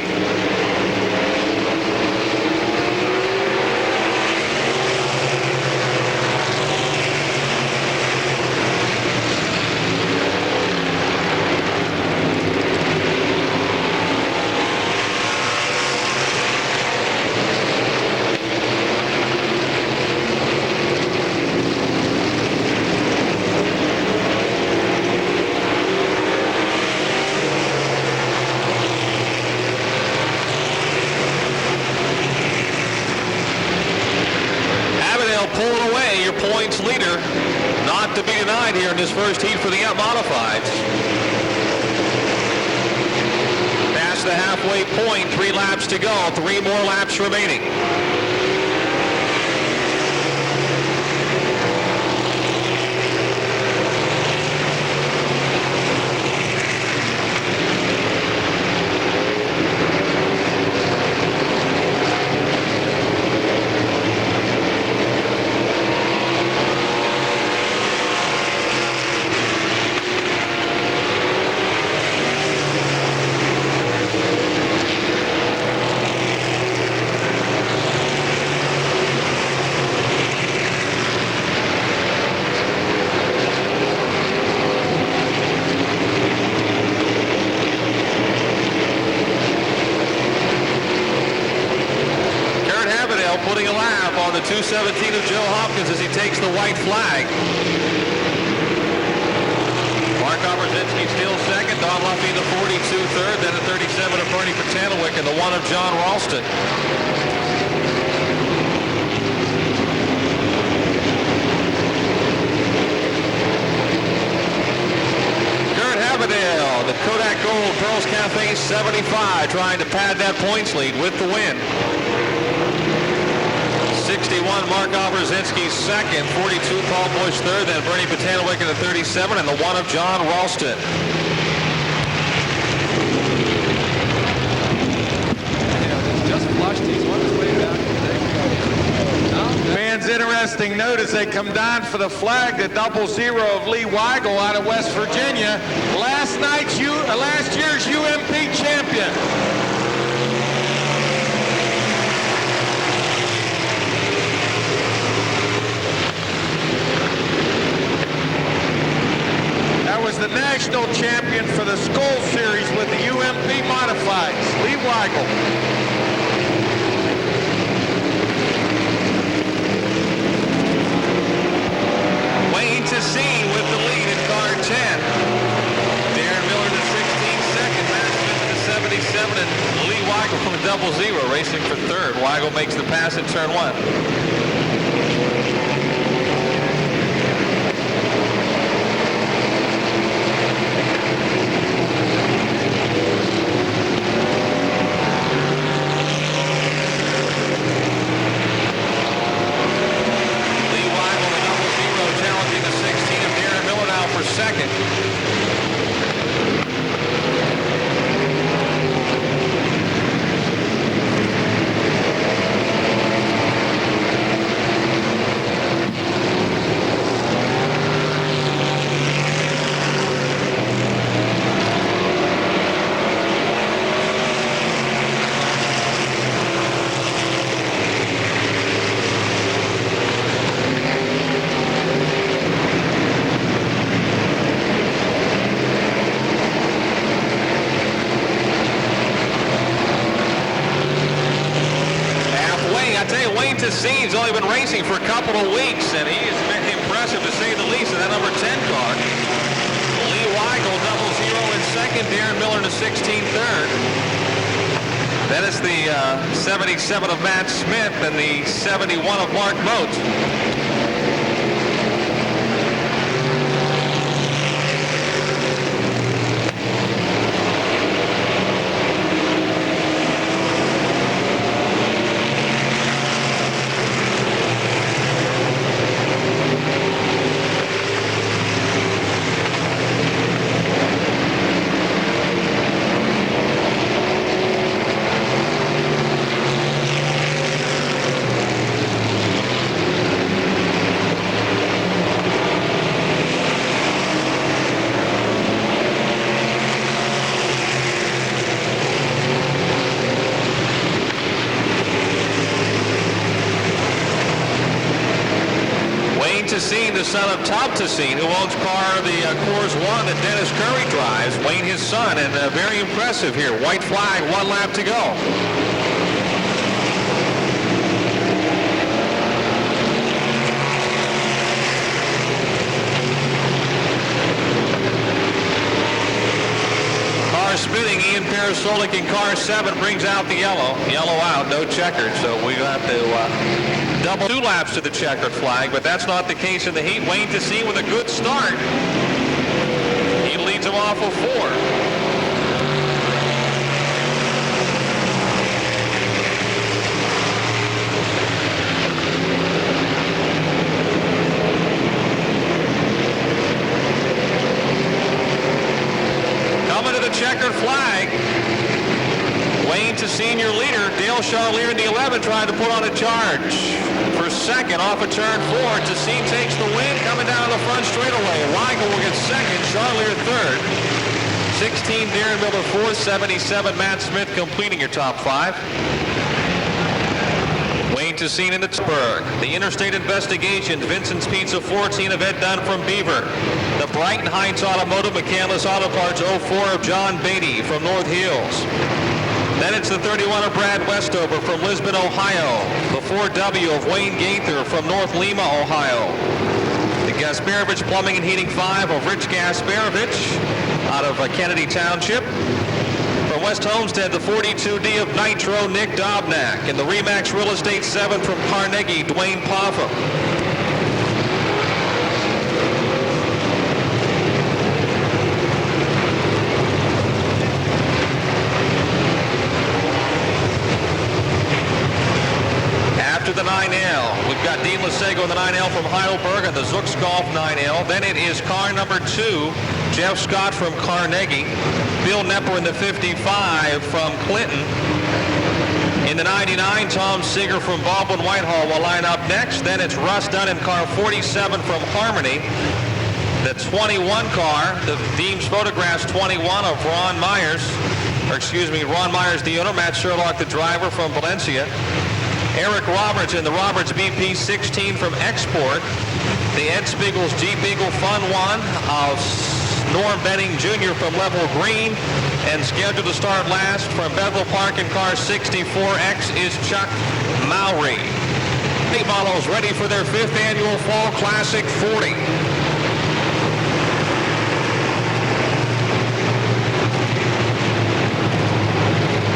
S1: Pulling away, your points leader, not to be denied here in this first heat for the Modifieds. the halfway point. 3 laps to go. 3 more laps remaining. Putting a lap on the 217 of Joe Hopkins as he takes the white flag. Mark Oberzinski still second. Don Luffy in the 42 third. Then the 37 of Bernie Patanowicz and the 1 of John Ralston. Kurt Havadale, the Kodak Gold Pearls Cafe 75, trying to pad that points lead with the win. 61, Mark Oberzinski second, 42, Paul Bush third, then Bernie Patanowicz in the 37, and the 1 of John Ralston.
S2: Just flushed, he's on his way back.
S3: Fans, interesting note as they come down for the flag, the 00 of Lee Weigel out of West Virginia, last year's UMP champion. Was the national champion for the Skull Series with the UMP Modifieds, Lee Weigel.
S1: Wayne Tessine with the lead in car 10. Darren Miller to 16 second, Matt Smith to 77, and Lee Weigel from the 00 racing for third. Weigel makes the pass in turn 1. Second. Tessine's only been racing for a couple of weeks, and he has been impressive to say the least in that number 10 car. Lee Weigel 00 in second, Darren Miller in the 16 third. Then it's the 77 of Matt Smith and the 71 of Mark Moat. Tessine, the son of Tom Tessine, who owns the Coors 1 that Dennis Curry drives. Wayne, his son, and very impressive here. White flag, 1 lap to go. Car spinning, Ian Parasolik in car 7 brings out the yellow. Yellow out, no checkered, so we have to double 2 laps to the checkered flag, but that's not the case in the heat. Wayne Tessine with a good start. He leads him off of 4. flag. Wayne to senior leader. Dale Charlier in the 11 trying to put on a charge. For second off of turn 4. Tassine takes the win coming down the front straightaway. Weigel will get second. Charlier third. 16 Darren Miller fourth. 77 Matt Smith completing your top 5. Wayne Tassine in Pittsburgh. The Interstate Investigations, Vincent's Pizza 14 of Ed Dunn from Beaver. The Brighton Heights Automotive, McCandless Auto Parts 04 of John Beatty from North Hills. Then it's the 31 of Brad Westover from Lisbon, Ohio. The 4W of Wayne Gaither from North Lima, Ohio. The Gasparovich Plumbing and Heating 5 of Rich Gasparovich out of Kennedy Township. From West Homestead, the 42D of Nitro, Nick Dobnak. And the Remax Real Estate 7 from Carnegie, Dwayne Poffum. After the 9L, we've got Dean Lesego in the 9L from Heidelberg and the Zooks Golf 9L. Then it is car number 2, Jeff Scott from Carnegie. Bill Nepper in the 55 from Clinton. In the 99, Tom Seeger from Baldwin Whitehall will line up next. Then it's Russ Dunn in car 47 from Harmony. The 21 car, the Deems Photographs 21 of Ron Myers. Ron Myers the owner, Matt Sherlock the driver from Valencia. Eric Roberts in the Roberts BP 16 from Export. The Ed Spiegel's Jeep Eagle Fun 1 of Norm Benning Jr. from Level Green. And scheduled to start last from Bethel Park in car 64X is Chuck Mowry. The models ready for their 5th annual Fall Classic 40.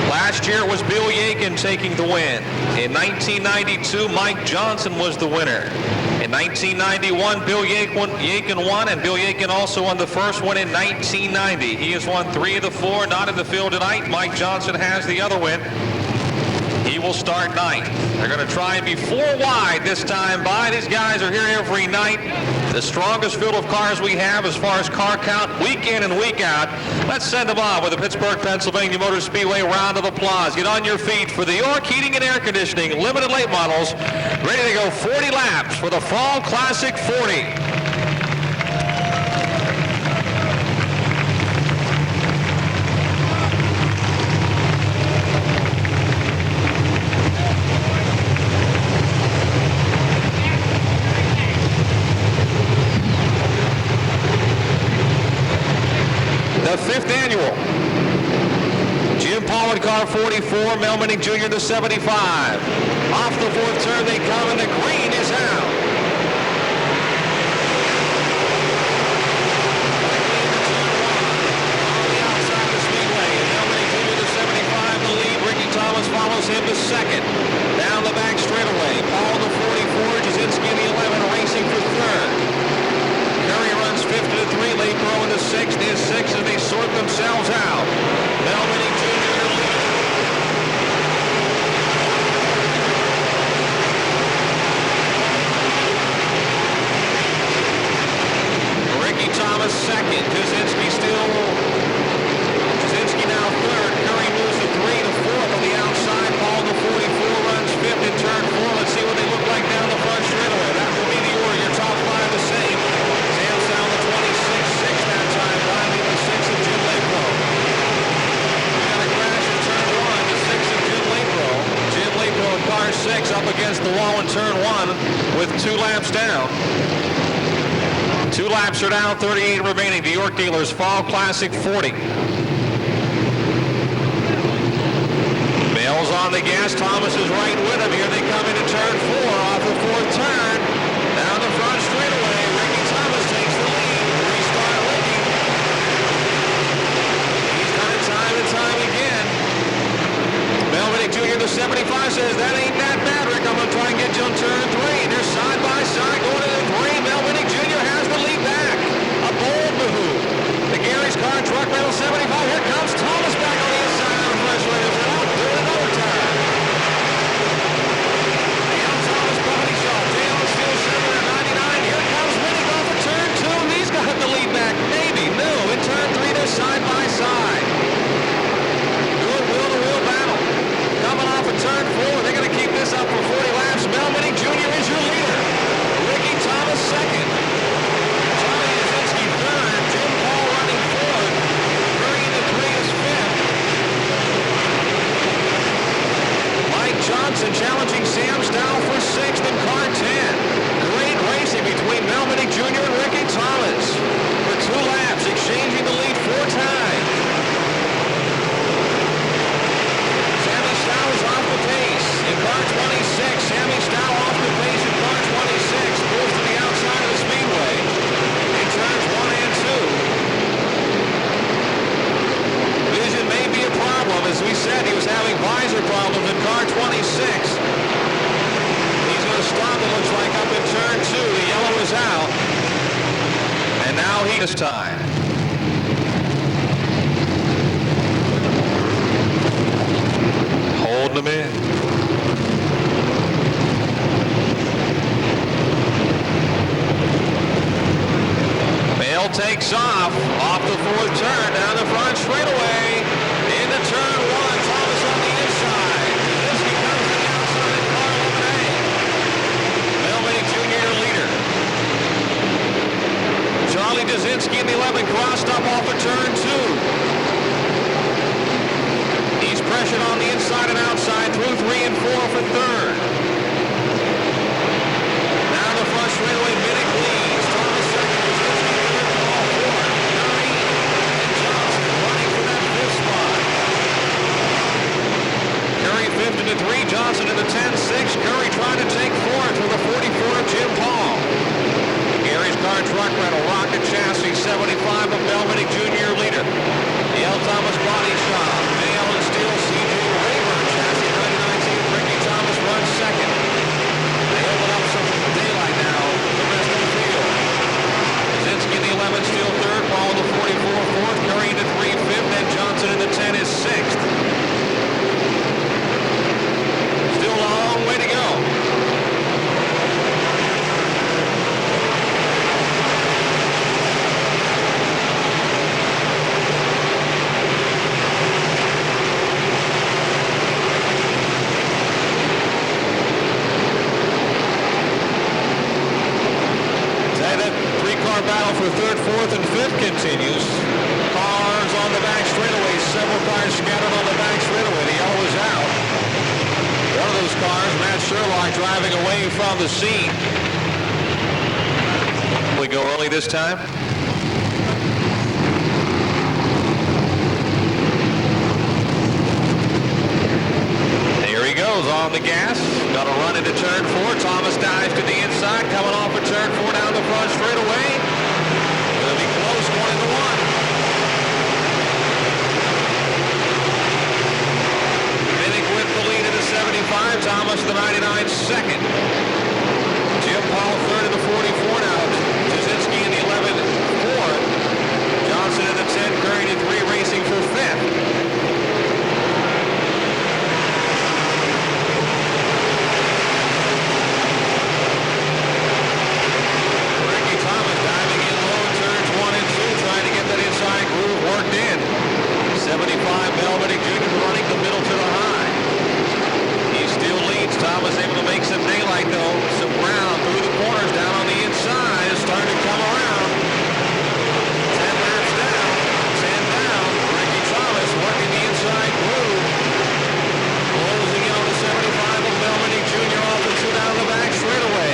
S1: Last year it was Bill Yakin taking the win. In 1992, Mike Johnson was the winner. In 1991, Bill Yakin won, and Bill Yakin also won the first one in 1990. He has won 3 of the 4, not in the field tonight. Mike Johnson has the other win. He will start 9th. They're going to try and be 4 wide this time by. These guys are here every night. The strongest field of cars we have as far as car count, week in and week out. Let's send them on with the Pittsburgh, Pennsylvania Motor Speedway round of applause. Get on your feet for the York Heating and Air Conditioning Limited Late Models. Ready to go 40 laps for the Fall Classic 40. The 5th annual. Jim Pollard, car 44, Mel Minnick Jr., the 75. Off the 4th turn they come, and the green is out. On the outside of the Speedway, Mel Minnick Jr., the 75, the lead. Ricky Thomas follows him to 2nd. Down the back straightaway, Paul the 44, Jasinski the 11, racing for 3rd. Curry runs 5th to the 3, late throw in the 6th is 6 as they sort themselves out. Mel Minnick Jr. Ricky Thomas 2nd, Jasinski now 3rd, Curry moves to 3 to 4th on the outside, Paul the 44 runs 5th in turn 4, let's see what they look like down the front straightaway. That will be the order, your top 5 the same. Car 6 up against the wall in turn 1 with 2 laps down. 2 laps are down, 38 remaining. The York Dealers Fall Classic 40. Bell's on the gas. Thomas is right with him. Here they come into turn 4 off the 4th turn. Down the front straightaway. Ricky Thomas takes the lead. Restart Ricky. He's done it time and time again. Mel Minnick Jr., the 75, says, that ain't that bad, Rick. I'm going to try and get you on turn 3. They're side by side going into 3. Mel Minnick Jr. has the lead back. A bold move. The Gary's car, truck metal 75. Here comes Thomas back on the inside of the fresh way. They're out doing another turn. Dale Thomas this time. Holding them in. Bale takes off the fourth turn, down the front straightaway, into turn one, Thomas on the inside. Zizinski comes to the outside in car 11A. Melvin Jr. leader. Charlie Zizinski in the 11 crossed up off of turn two. He's pressured on the inside and outside through 3 and 4 for third. Down the front straightaway, Minnick leads. Thomas second, Zizinski third, all fourth. Curry and Johnson running for that fifth spot. Curry fifth into 3, Johnson into 10-6. Curry trying to take fourth with a 44 of Jim Paul. Gary's car truck rental, rocket chassis, 75 of Melvin Jr. leader. The L. Thomas Body Shop, Mail and Steel CJ Rayburn chassis, 1919. Ricky Thomas runs second. They open up some daylight now, the rest of the field. Zizinski in the 11, Steel third, Paul the 44 fourth, Curry into 3 fifth, and Johnson in the 10 is sixth. Still a long way to go. Battle for third, fourth, and fifth continues. Cars on the back straightaway. Several cars scattered on the back straightaway. The yellow is out. One of those cars, Matt Sherlock, driving away from the scene. We go early this time. Here he goes on the gas. Gonna run into turn 4. Thomas dives to the inside, coming off of turn 4 down the front straightaway. Gonna be close, 1-1. Minnick with the lead in the 75. Thomas the 99 second. Jim Paul third in the 44 now. Zizinski in the 11 fourth. Johnson in the 10. Curry in 3 racing for fifth. Worked in. 75 Melvin Jr. running the middle to the high. He still leads. Thomas able to make some daylight though. Some ground through the corners down on the inside. Is starting to come around. 10 laps down. 10 down. Ricky Thomas working the inside groove. Closing in on the 75 of Melvin Jr. off the 2 down the back straightaway.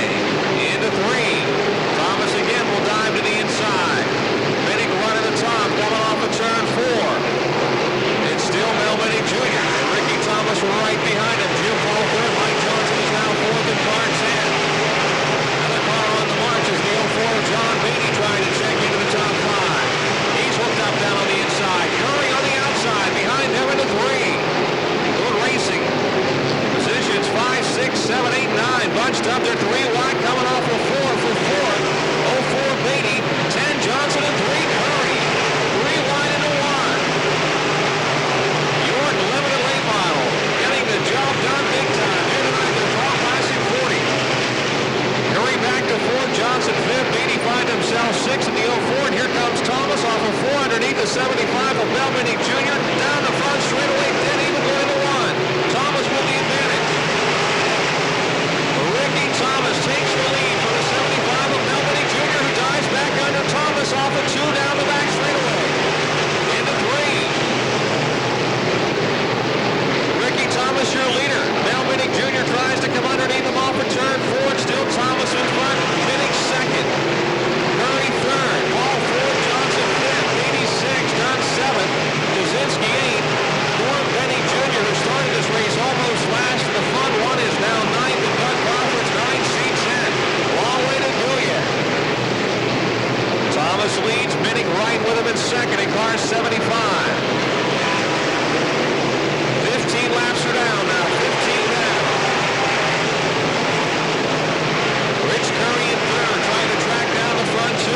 S1: Into 3. Thomas again will dive to the inside. Minnick running the top, coming off of turn 4. It's still Melvin Jr. Ricky Thomas right behind him. Jim Paul third. Mike Johnson is now fourth in car 10. Another car on the march is the 04 John Beatty trying to check into the top 5. He's hooked up down on the inside. Curry on the outside, behind him into 3. Good racing. Positions 5, 6, 7, 8, 9. Bunched up. They're 3 wide, coming off of 4 for 4th. 04 Beatty, 10 Johnson, and 3 Curry. 3 wide into 1. York limited late model, getting the job done big time. Here tonight, they're all passing 40. Curry back to 4th, Johnson 5th. Beatty finds himself 6th in the 04. And here comes Thomas off of 4 underneath the 75 of Melvin Jr. Down the front straightaway, dead even going to 1. Thomas with the advantage. Ricky Thomas takes the lead for the 75 of Melvin Jr. who dives back under Thomas off of 2 down the back straightaway. Into 3. Ricky Thomas, your leader. Melvin Jr. tries to come underneath him off of turn 4. It's still Thomas in front. Minnick second. Curry third. Paul fourth. Johnson fifth. Beatty sixth. Dunn seventh. Zizinski eighth. Norm Benny Jr. who started this race almost last in the front one is now ninth. And Doug Crawford's 9C10. Long way to go yet. Thomas leads. Minnick right with him in second in car 75. 15 laps are down now. 15 down. Rich Curry in third, trying to track down the front 2.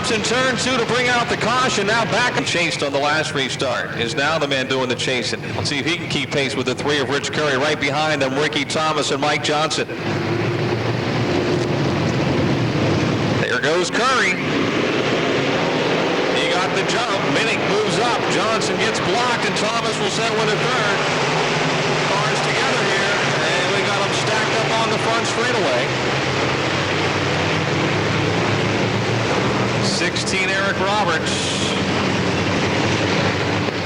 S1: stops in turn 2 to bring out the caution. Now back and chased on the last restart. Is now the man doing the chasing. Let's see if he can keep pace with the 3 of Rich Curry. Right behind them, Ricky Thomas and Mike Johnson. There goes Curry. He got the jump. Minnick moves up. Johnson gets blocked, and Thomas will settle in the third. Cars together here, and we got them stacked up on the front straightaway. 16, Eric Roberts.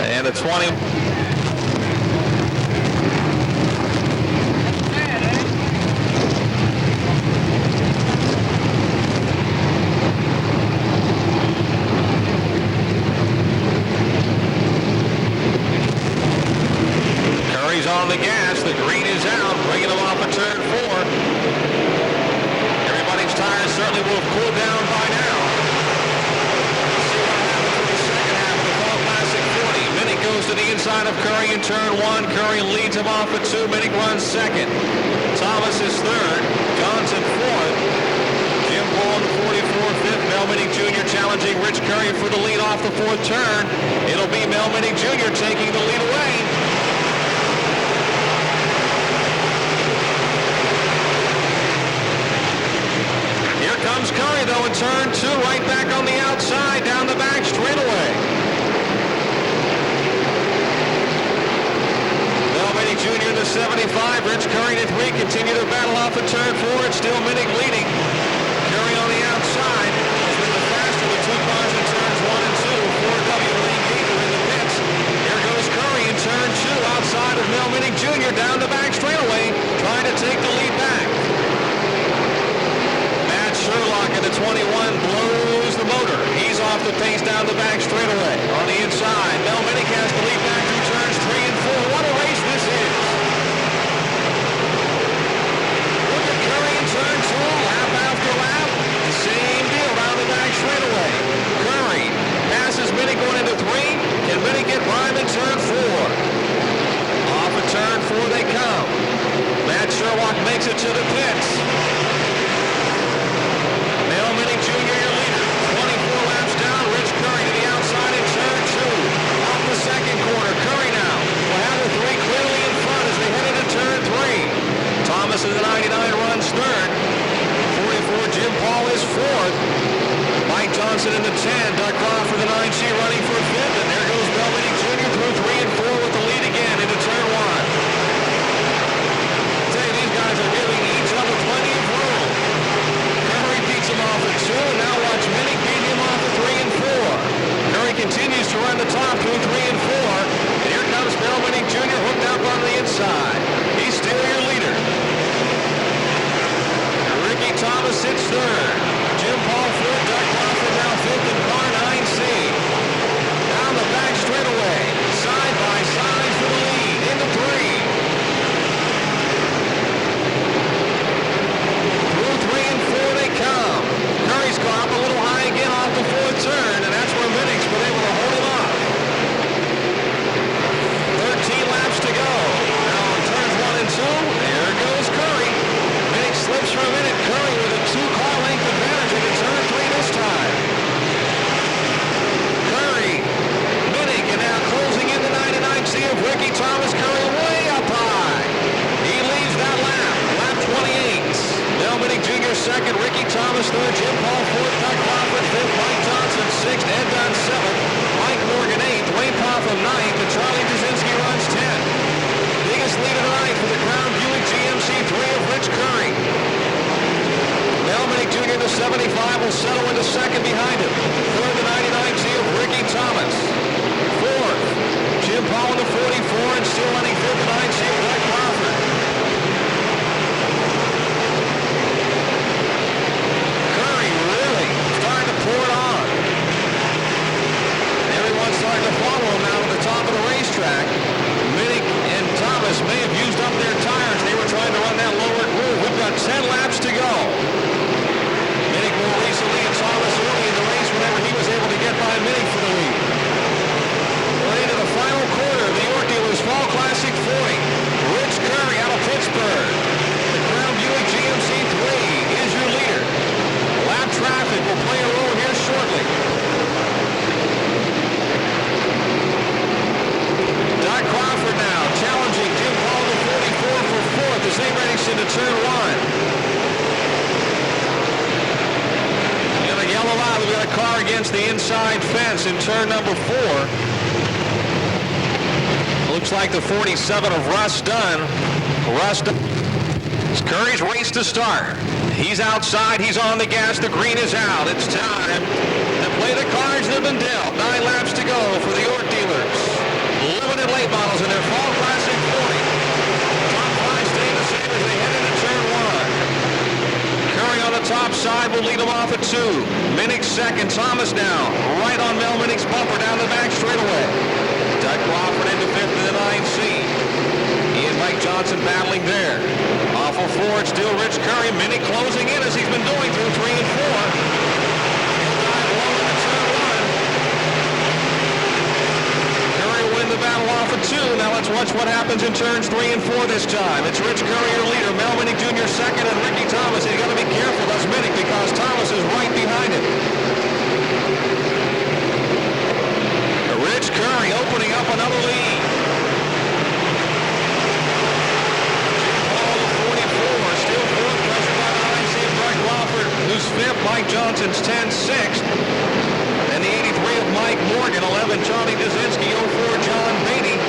S1: And a 20. Curry's on the gas. The green is out, bringing him off of turn 4. Everybody's tires certainly will have cooled down by now. Goes to the inside of Curry in turn 1. Curry leads him off at 2. Minnick runs second. Thomas is third. Johnson fourth. Jim Paul in the 44 fifth. Mel Minnick Jr. challenging Rich Curry for the lead off the 4th turn. It'll be Mel Minnick Jr. taking the lead away. Here comes Curry though in turn 2. Right back on the outside. Down the back straightaway. Jr. in the 75, Rich Curry in 3, continue to battle off at turn 4. It's still Minnick leading. Curry on the outside has been the faster with 2 cars in turns 1 and 2. 4W Lee Gator in the pits. Here goes Curry in turn 2 outside of Mel Minnick Jr. down the back straightaway, trying to take the lead back. Matt Sherlock in the 21 blows the motor. He's off the pace down the back straightaway. On the inside, Mel Minnick has the lead back through turns 3 and 4. What a race this is! Look at Curry in turn 2, lap after lap. The same deal down the back straightaway. Curry passes Minnick going into 3. Can Minnick get by him in turn 4? Off of turn 4 they come. Matt Sherlock makes it to the pits. Mel Minnick Jr. your leader. 24 laps down. Rich Curry to the outside in turn 2. Off the second corner. Curry now will have the 3 clearly in front as they head into turn 3. Thomas in the 99 runs third. 44 Jim Paul is 4th. Mike Johnson in the 10. Doug Crawford the 9C running for 5th. And there goes Mel Minnick Jr. through 3 and 4 with the lead again into turn 1. I'll tell you, these guys are giving each other plenty of room. Curry beats him off at 2, and now watch Minnick beat him off at 3 and 4. Curry continues to run the top through 3 and 4. And here comes Mel Minnick Jr. hooked up on the inside. He's still your leader. Ricky Thomas sits third. Jim Paul 4th. Doug Crawford now 5th in car 9C. Down the back straightaway. Side by side for the lead. Into 3. Through 3 and 4 they come. Curry's car up a little high again off the 4th turn, and that's where Minnick's been able to hold him off. 13 laps to go. Now on turns 1 and 2, there goes Curry. Minnick slips for a minute. Curry with a 2-car length advantage into turn 3 this time. Curry, Minnick, and now closing in the 99C of Ricky Thomas. Curry way up high. He leaves that lap. Lap 28. Mel Minnick Jr. 2nd. Ricky Thomas 3rd. Jim Paul 4th. Doug Crawford 5th. Mike Johnson 6th. Ed Dunn 7th. Mike Morgan 8th. Wayne Popham 9th. And Charlie Brzezinski runs 10th. Biggest lead of the night for the Crown Buick GMC 3 of Rich Curry. Mel Minnick Jr. in the 75 will settle into 2nd behind him. 3rd the 99C of Ricky Thomas. 4th, Jim Paul in the 44 and still running 5th the 9C of Doug Crawford. Curry really starting to pour it on. Everyone's starting to follow him now at the top of the racetrack. car against the inside fence in turn number 4. Looks like the 47 of Russ Dunn. It's Curry's race to start. He's outside. He's on the gas. The green is out. It's time to play the cards that have been dealt. 9 laps to go for the York dealers. Limited late models in their Fall Classic 40. Top 5 stay the same as they head into turn 1. Curry on the top side will lead him off at 2. Minnick second. Thomas now right on Mel Minnick's bumper down the back straightaway. Doug Crawford into 5th in the 9C. He and Mike Johnson battling there. Off of 4, it's still Rich Curry. Minnick closing in as he's been doing through 3 and 4. He'll drive low into turn 1. Curry will win the battle off of 2. Now let's watch what happens in turns 3 and 4 this time. It's Rich Curry, your leader. Mel Minnick Jr. second, and Ricky Thomas. He's got to be careful. That's Minnick because Thomas is right behind him. Rich Curry opening up another lead. Still 4th, pressured by the 9C of Doug Crawford, who's 5th. Mike Johnson's 10, 6th. And the 83 of Mike Morgan, 11, Johnny Dzinski, 04, John Beatty.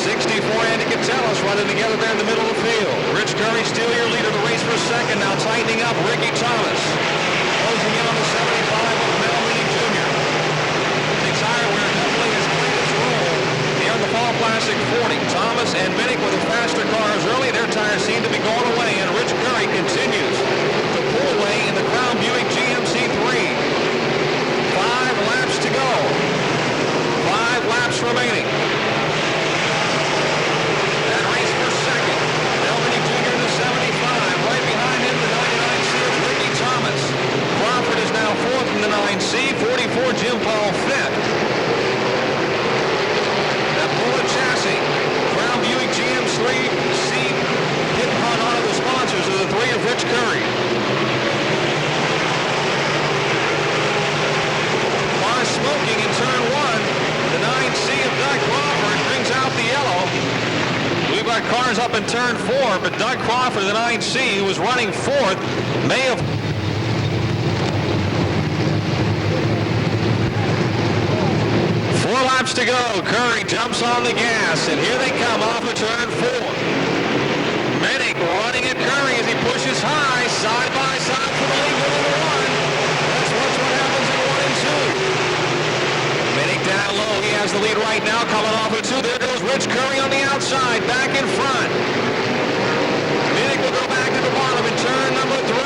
S1: 64, Andy Catellis running together there in the middle of the field. Rich Curry still your leader, the race for second. Now tightening up, Ricky Thomas. Closing in on the 75 of Mel Minnick Jr. The tire wear definitely has played its role here in the Fall Classic 40. Thomas and Minnick with the faster cars early. Their tires seem to be going away, and Rich Curry continues to pull away in the Crown Buick GMC 3. 5 laps to go. 5 laps remaining. That race for second. Mel Minnick Jr. in the 75. Right behind him, the 99C of Ricky Thomas. Crawford is now 4th in the 9C. 44, Jim Paul 5th. That bullet chassis. Crown Buick GMC Pit Hunt Auto, the sponsors of the 3 of Rich Curry. Car smoking in turn 1. The 9C of Doug Crawford brings out the yellow. We've got cars up in turn 4, but Doug Crawford, the 9C, who was running 4th, may have... 4 laps to go. Curry jumps on the gas, and here they come off of turn 4. Minnick running at Curry as he pushes high, side by side for the lead to number 1. Let's watch what happens in 1 and 2. Minnick down low. He has the lead right now, coming off of 2. There goes Rich Curry on the outside, back in front. Minnick will go back to the bottom in turn number 3.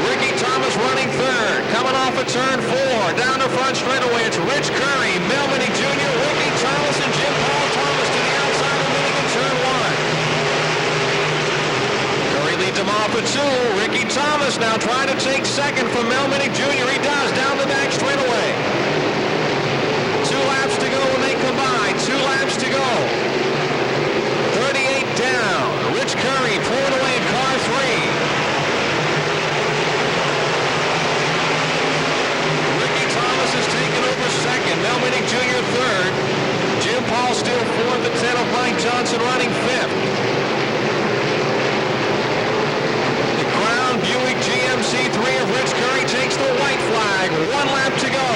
S1: Ricky Thomas running 3rd. Coming off of turn 4. Down the front straightaway, it's Rich Curry, Mel Minnick Jr., Ricky Thomas, and Jim Paul Thomas to the outside of Minnick in turn 1. Curry leads him off at 2. Ricky Thomas now trying to take second from Mel Minnick Jr. He does, down the back straightaway. 2 laps to go when they combine. 2 laps to go. 38 down. Rich Curry pulling away in car 3. Is taken over second. Mel Minnick Jr. 3rd. Jim Paul still 4th. The 10 of Mike Johnson running 5th. The Crown Buick GMC 3 of Rich Curry takes the white flag. 1 lap to go.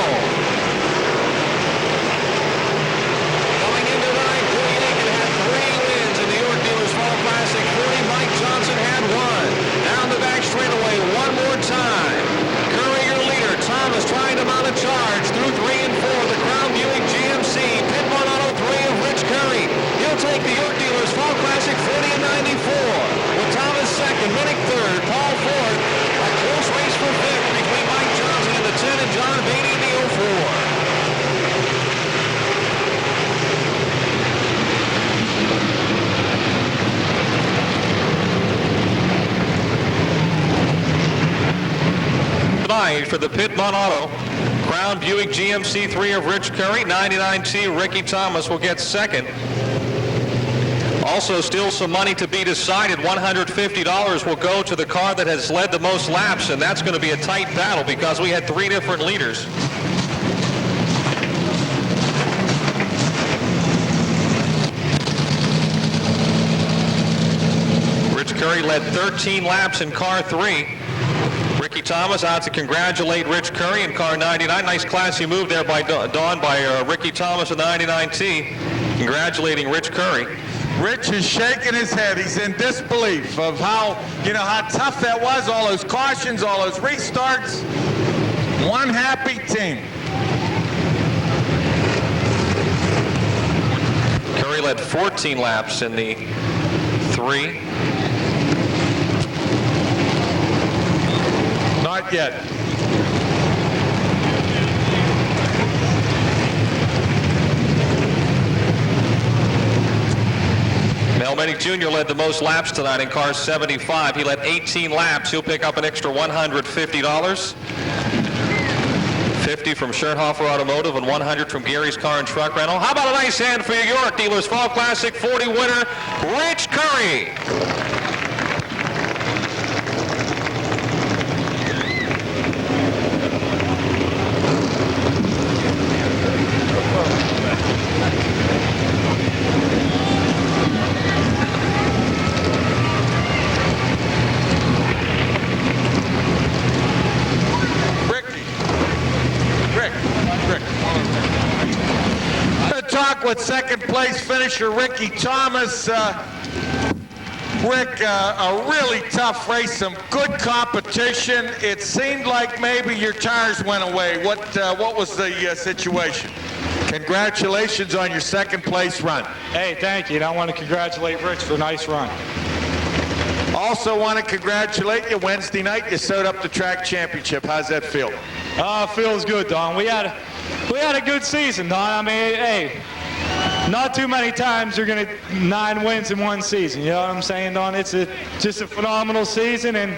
S1: Coming into the night, Bill Yankin had 3 wins in the York Dealers Fall Classic 40. Mike Johnson had 1. Down the back straightaway one more time. Curry your leader. Thomas trying to mount a charge through 3 and 4. The Crown Buick GMC Pit 1 Auto 3 of Rich Curry. He'll take the York Dealers Fall Classic 40 and 94. With Thomas 2nd, Minnick 3rd, Paul 4th. A close race for 5th between Mike Johnson and the 10 and John Beatty in the 04. For the Pit Mon Auto, Crown Buick GMC 3 of Rich Curry, 99T Ricky Thomas will get second. Also, still some money to be decided. $150 will go to the car that has led the most laps, and that's going to be a tight battle because we had 3 different leaders. Rich Curry led 13 laps in car 3. Ricky Thomas out to congratulate Rich Curry in car 99. Nice classy move there by Don by Ricky Thomas in the 99T. Congratulating Rich Curry.
S3: Rich is shaking his head. He's in disbelief of how tough that was, all those cautions, all those restarts. One happy team.
S1: Curry led 14 laps in the 3.
S3: Not yet.
S1: Mel Mennick Jr. led the most laps tonight in car 75. He led 18 laps. He'll pick up an extra $150. 50 from Schernhofer Automotive and 100 from Gary's Car and Truck Rental. How about a nice hand for your York Dealers Fall Classic 40 winner, Rich Curry.
S3: With second place finisher Ricky Thomas. Rick, a really tough race, some good competition. It seemed like maybe your tires went away. What was the situation? Congratulations on your second place run.
S4: Hey, thank you. And I want to congratulate Rich for a nice run.
S3: Also want to congratulate you. Wednesday night you sewed up the track championship. How's that feel?
S4: Feels good, Don. We had a good season, Don. I mean, hey, not too many times you're going to 9 wins in one season. You know what I'm saying, Don? It's just a phenomenal season, and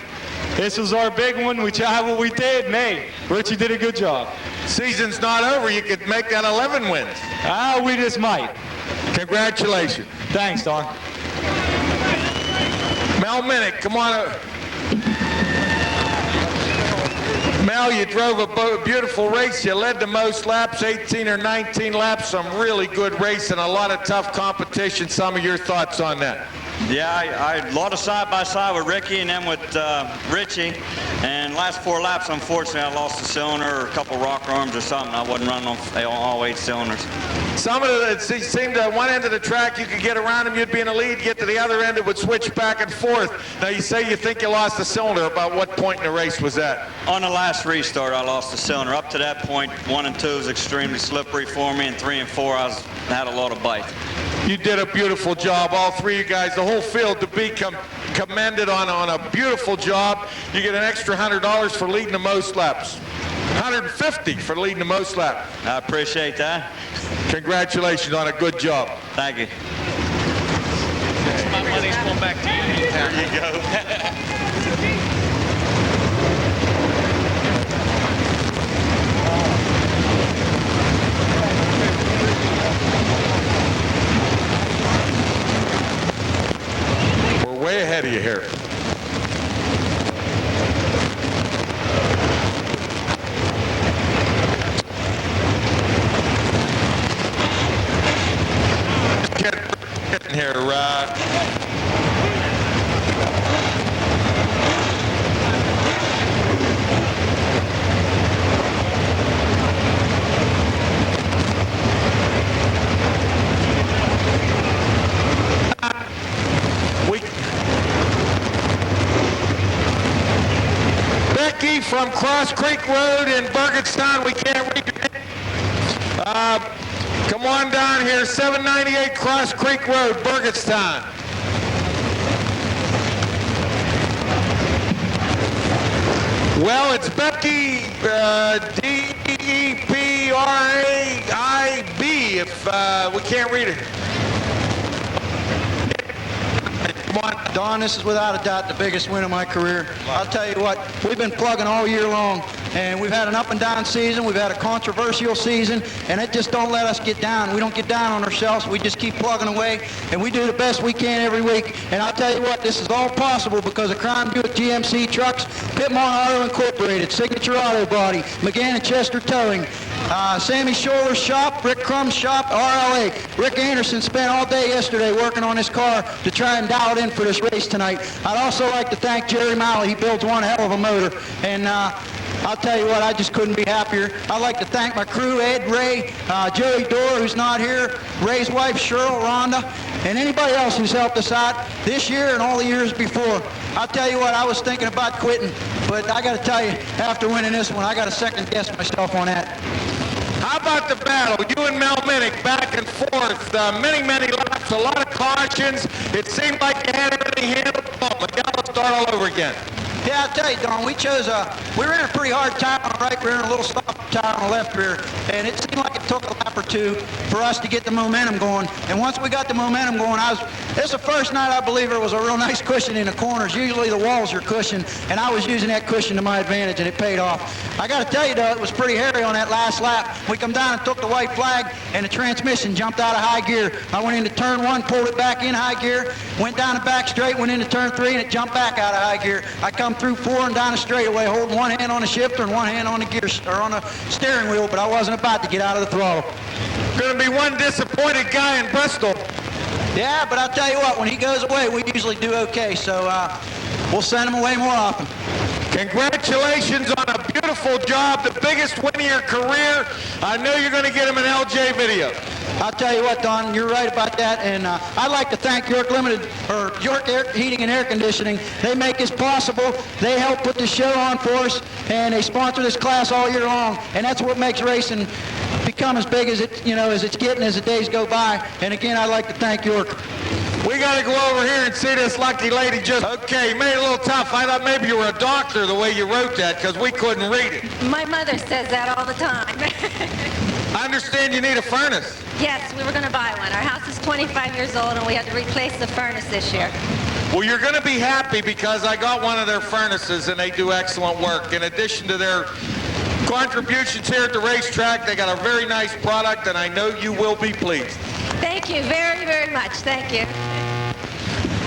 S4: this was our big one. We tried what we did, and hey, Richie did a good job.
S3: Season's not over. You could make that 11 wins.
S4: We just might.
S3: Congratulations.
S4: Thanks, Don.
S3: Mel Mennick, come on. Mel, you drove a beautiful race. You led the most laps, 18 or 19 laps. Some really good race and a lot of tough competition. Some of your thoughts on that?
S5: Yeah, I a lot of side-by-side with Ricky and then with Richie. And last 4 laps, unfortunately, I lost a cylinder or a couple rock arms or something. I wasn't running on all 8 cylinders.
S3: Some of it seemed at one end of the track you could get around them, you'd be in the lead, get to the other end, it would switch back and forth. Now you say you think you lost a cylinder. About what point in the race was that?
S5: On the last restart, I lost a cylinder. Up to that point, 1 and 2 was extremely slippery for me, and 3 and 4, I had a lot of bite.
S3: You did a beautiful job, all 3 of you guys, the whole field, to be commended on a beautiful job. You get an extra $100 for leading the most laps. $150 for leading the most laps.
S5: I appreciate that.
S3: Congratulations on a good job.
S5: Thank you.
S2: My money's going back to you.
S3: There you go. We're way ahead of you here. Getting here, Becky from Cross Creek Road in Burgettstown. We can't read your name. Come on down here, 798 Cross Creek Road, Burgettstown. Well, it's Becky, D-E-P-R-A-I-B, if we can't read it.
S6: Come on. Don, this is without a doubt the biggest win of my career. I'll tell you what, we've been plugging all year long, and we've had an up and down season, we've had a controversial season, and it just don't let us get down. We don't get down on ourselves, we just keep plugging away, and we do the best we can every week. And I'll tell you what, this is all possible because of Crown Buick GMC trucks, Pittmont Auto Incorporated, Signature Auto Body, McGann and Chester Towing, Sammy Scholer's shop, Rick Crumb's shop, RLA. Rick Anderson spent all day yesterday working on his car to try and dial it in for this race tonight. I'd also like to thank Jerry Malley. He builds one hell of a motor. And I'll tell you what, I just couldn't be happier. I'd like to thank my crew, Ed, Ray, Joey Dorr, who's not here, Ray's wife, Cheryl, Rhonda, and anybody else who's helped us out this year and all the years before. I'll tell you what, I was thinking about quitting, but I got to tell you, after winning this one, I got to second guess myself on that.
S3: How about the battle? You and Mel Minnick back and forth. Many laps, a lot of cautions. It seemed like you had everything handled. Miguel, let's start all over again.
S6: Yeah, I'll tell you, Don, we were in a pretty hard tire on the right rear and a little stop tire on the left rear, and it seemed like it took a lap or two for us to get the momentum going. And once we got the momentum going, it's the first night I believe there was a real nice cushion in the corners. Usually the walls are cushioned, and I was using that cushion to my advantage, and it paid off. I got to tell you, though, it was pretty hairy on that last lap. We come down and took the white flag, and the transmission jumped out of high gear. I went into turn 1, pulled it back in high gear, went down the back straight, went into turn 3, and it jumped back out of high gear. I come through 4 and down the straightaway, holding one hand on the shifter and one hand on the gear or on the steering wheel, but I wasn't about to get out of the throttle.
S3: Going to be one disappointed guy in Bristol.
S6: Yeah, but I'll tell you what, when he goes away, we usually do okay, so we'll send him away more often.
S3: Congratulations on a beautiful job, the biggest win of your career. I know you're going to get him an LJ video.
S6: I'll tell you what, Don, you're right about that, and I'd like to thank York Heating and Air Conditioning. They make this possible. They help put the show on for us, and they sponsor this class all year long, and that's what makes racing become as big as it's getting as the days go by. And again, I'd like to thank York.
S3: We got to go over here and see this lucky lady just... Okay, made it a little tough. I thought maybe you were a doctor the way you wrote that, because we couldn't read it.
S7: My mother says that all the time.
S3: I understand you need a furnace.
S7: Yes, we were going to buy one. Our house is 25 years old, and we had to replace the furnace this year.
S3: Well, you're going to be happy because I got one of their furnaces, and they do excellent work. In addition to their contributions here at the racetrack, they got a very nice product, and I know you will be pleased.
S7: Thank you very, very much. Thank you.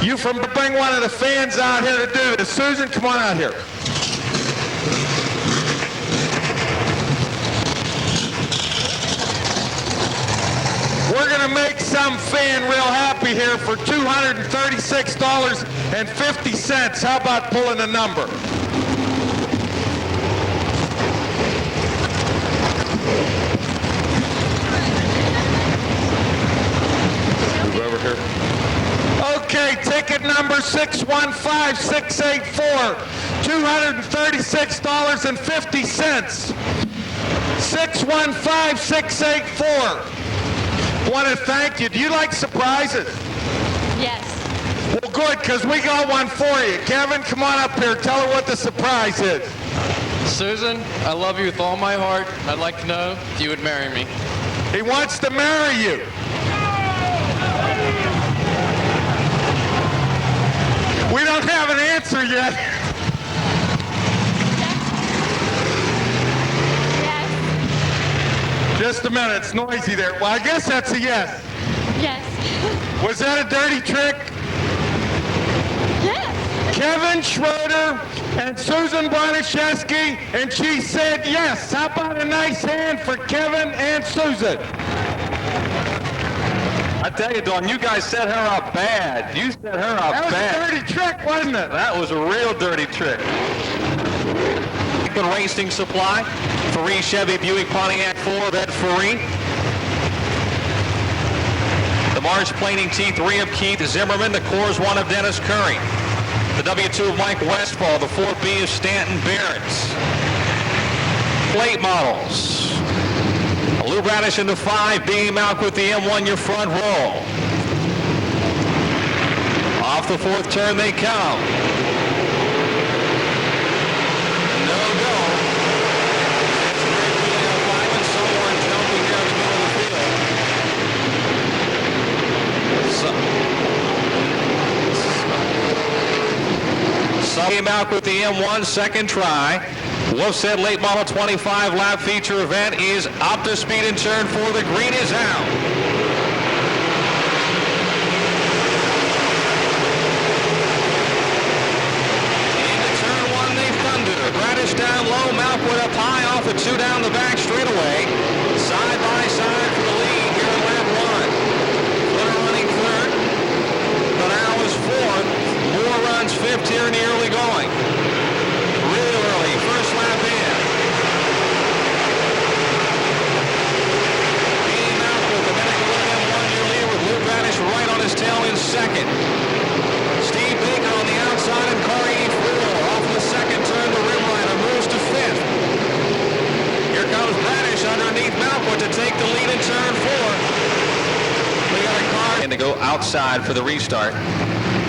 S3: You bring one of the fans out here to do this. Susan, come on out here. We're going to make some fan real happy here for $236.50. How about pulling a number? Move over here. Okay, ticket number 615684, $236.50. 615684. Want to thank you. Do you like surprises?
S7: Yes.
S3: Well, good, because we got one for you. Kevin, come on up here. Tell her what the surprise is.
S2: Susan, I love you with all my heart. I'd like to know if you would marry me.
S3: He wants to marry you. We don't have an answer yet.
S7: Yes.
S3: Just a minute. It's noisy there. Well, I guess that's a yes.
S7: Yes.
S3: Was that a dirty trick?
S7: Yes.
S3: Kevin Schroeder and Susan Broniszewski, and she said yes. How about a nice hand for Kevin and Susan?
S1: I tell you, Don, you guys set her up bad. You set her up
S3: That was
S1: bad.
S3: a dirty trick, wasn't it?
S1: That was a real dirty trick. Racing Supply, Faree Chevy Buick Pontiac 4 of Ed Faree. The Mars Planing T3 of Keith Zimmerman, the Coors 1 of Dennis Curry. The W2 of Mike Westfall, the 4B of Stanton Barretts. Plate models. Lou Bradish in the 5, beam out with the M1, your front row. Off the 4th turn they come. No go. Someone jumping down the middle of the field. Came out with the M1, second try. Wolfstead late model 25 lap feature event is up to speed in turn 4. The green is out. Into turn 1 they thunder. Bradish down low, Malkwood up high off a 2 down the back straightaway. left here in the early going. Real early, first lap in. Being out with the medical in 1-year lead with Luke Radish right on his tail in second. Steve Baker on the outside and car E4 off the second turn. The rim liner moves to fifth. Here comes Radish underneath Malquit to take the lead in turn 4. We got a car and to go outside for the restart.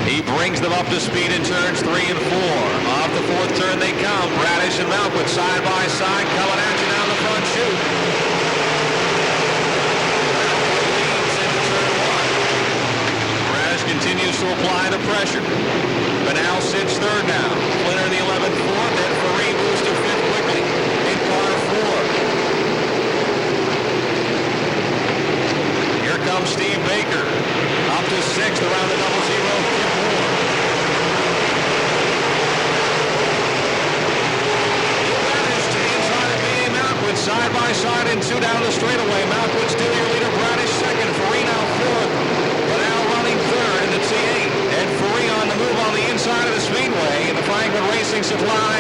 S1: He brings them up to speed in turns 3 and 4. Off the fourth turn they come. Radish and Malquit side by side coming at you down the front chute. Radish continues to apply the pressure. Banal sits third now. Flinner in the 11th, fourth. Then Ferree moves to fifth quickly in car 4. Here comes Steve Baker. Up to sixth around the 0-0. Kip Moore. Radish to the inside of B.A. Malquit. Side by side and 2 down the straightaway. Malquit still your leader. Radish second. Ferree now fourth. Banal running third in the T8. And Ferree on the move on the inside of the Speedway in the Franklin Racing Supply.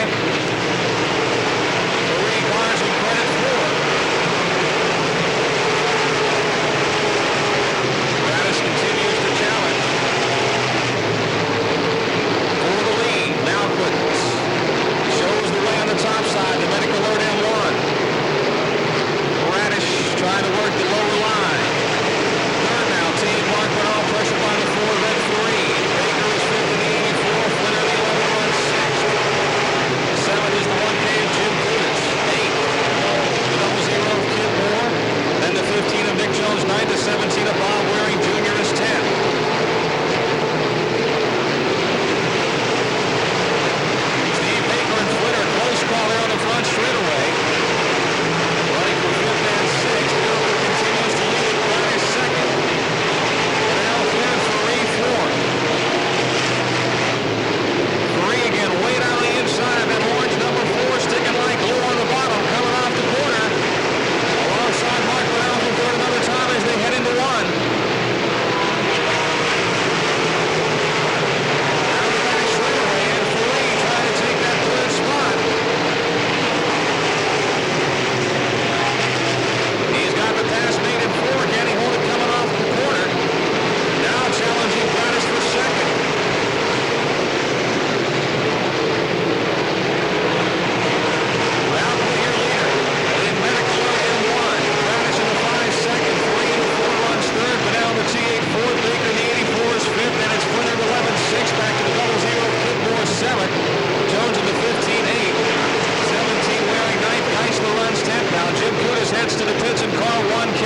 S1: Ferree cars in credit 4. Radish continues to challenge. For the lead, Malquit shows the way on the top side. The medical alert M1. Radish trying to work the lower line. Third now, Team Mark went off pressure by the 4 red Ferree. Baker is fifth in the 84. Flinner the 11 runs sixth. 7 is the 1K of Jim Curtis. 8, the 0-0 of Kip Moore. Then the 15 of Nick Jones, 9, the 17 of Bob Waring Jr. is 10. Steve Baker and Flinner, close call there on the front straightaway. Running for fifth and sixth. Miller continues to lead. Radish second. Now third, Ferree fourth. Ferree again way down the inside. That orange number 4 sticking like glue on the bottom, coming off the corner. Alongside Mark Banal from third another time as they head into 1. Now the back straightaway and Ferree trying to take that third spot. He's got the pass made in 4. Can he hold it coming off the corner? Now challenging Radish for second. Malquit your leader. In medical M1. Radish in the 5 second. Ferree in the 4 runs third. Banal the T8 fourth. Baker in the 84 is fifth. And it's Flinner 11-6 back to the 0-0. Kip Moore 7th. Jones in the 15-8. 17 wearing 9th. Geisler runs 10th. Now Jim Curtis heads to the pits in car 1K.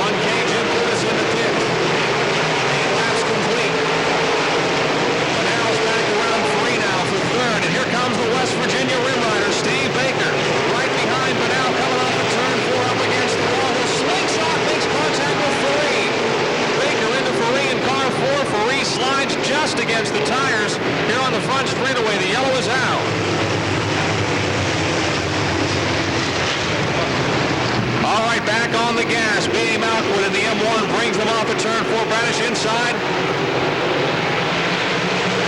S1: 1K Jim Curtis in the pit. 8 laps complete. Banal's back around 3 now for third. And here comes the West Virginia rim rider, Steve Baker. Right behind Banal coming off the turn 4 up against the wall. The slingshot makes contact with Ferree. Baker into Ferree in car 4. Ferree slides just against the tires here on the front straightaway. The yellow is out. All right, back on the gas. B.A. Malquit in the M1 brings them off at turn 4. Radish inside.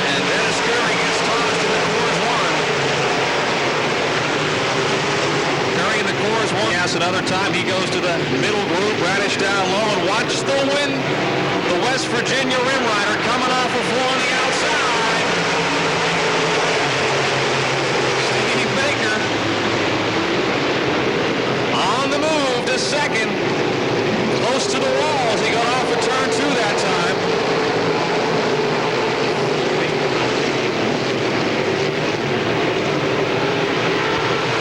S1: And Dennis Curry gets tossed in the Coors 1. Curry in the Coors 1. Gas another time. He goes to the middle group. Radish down low. And watch the win. The West Virginia rim rider coming off a 4 on the outside. Steve Baker on the move to second. Close to the walls. He got off at turn 2 that time.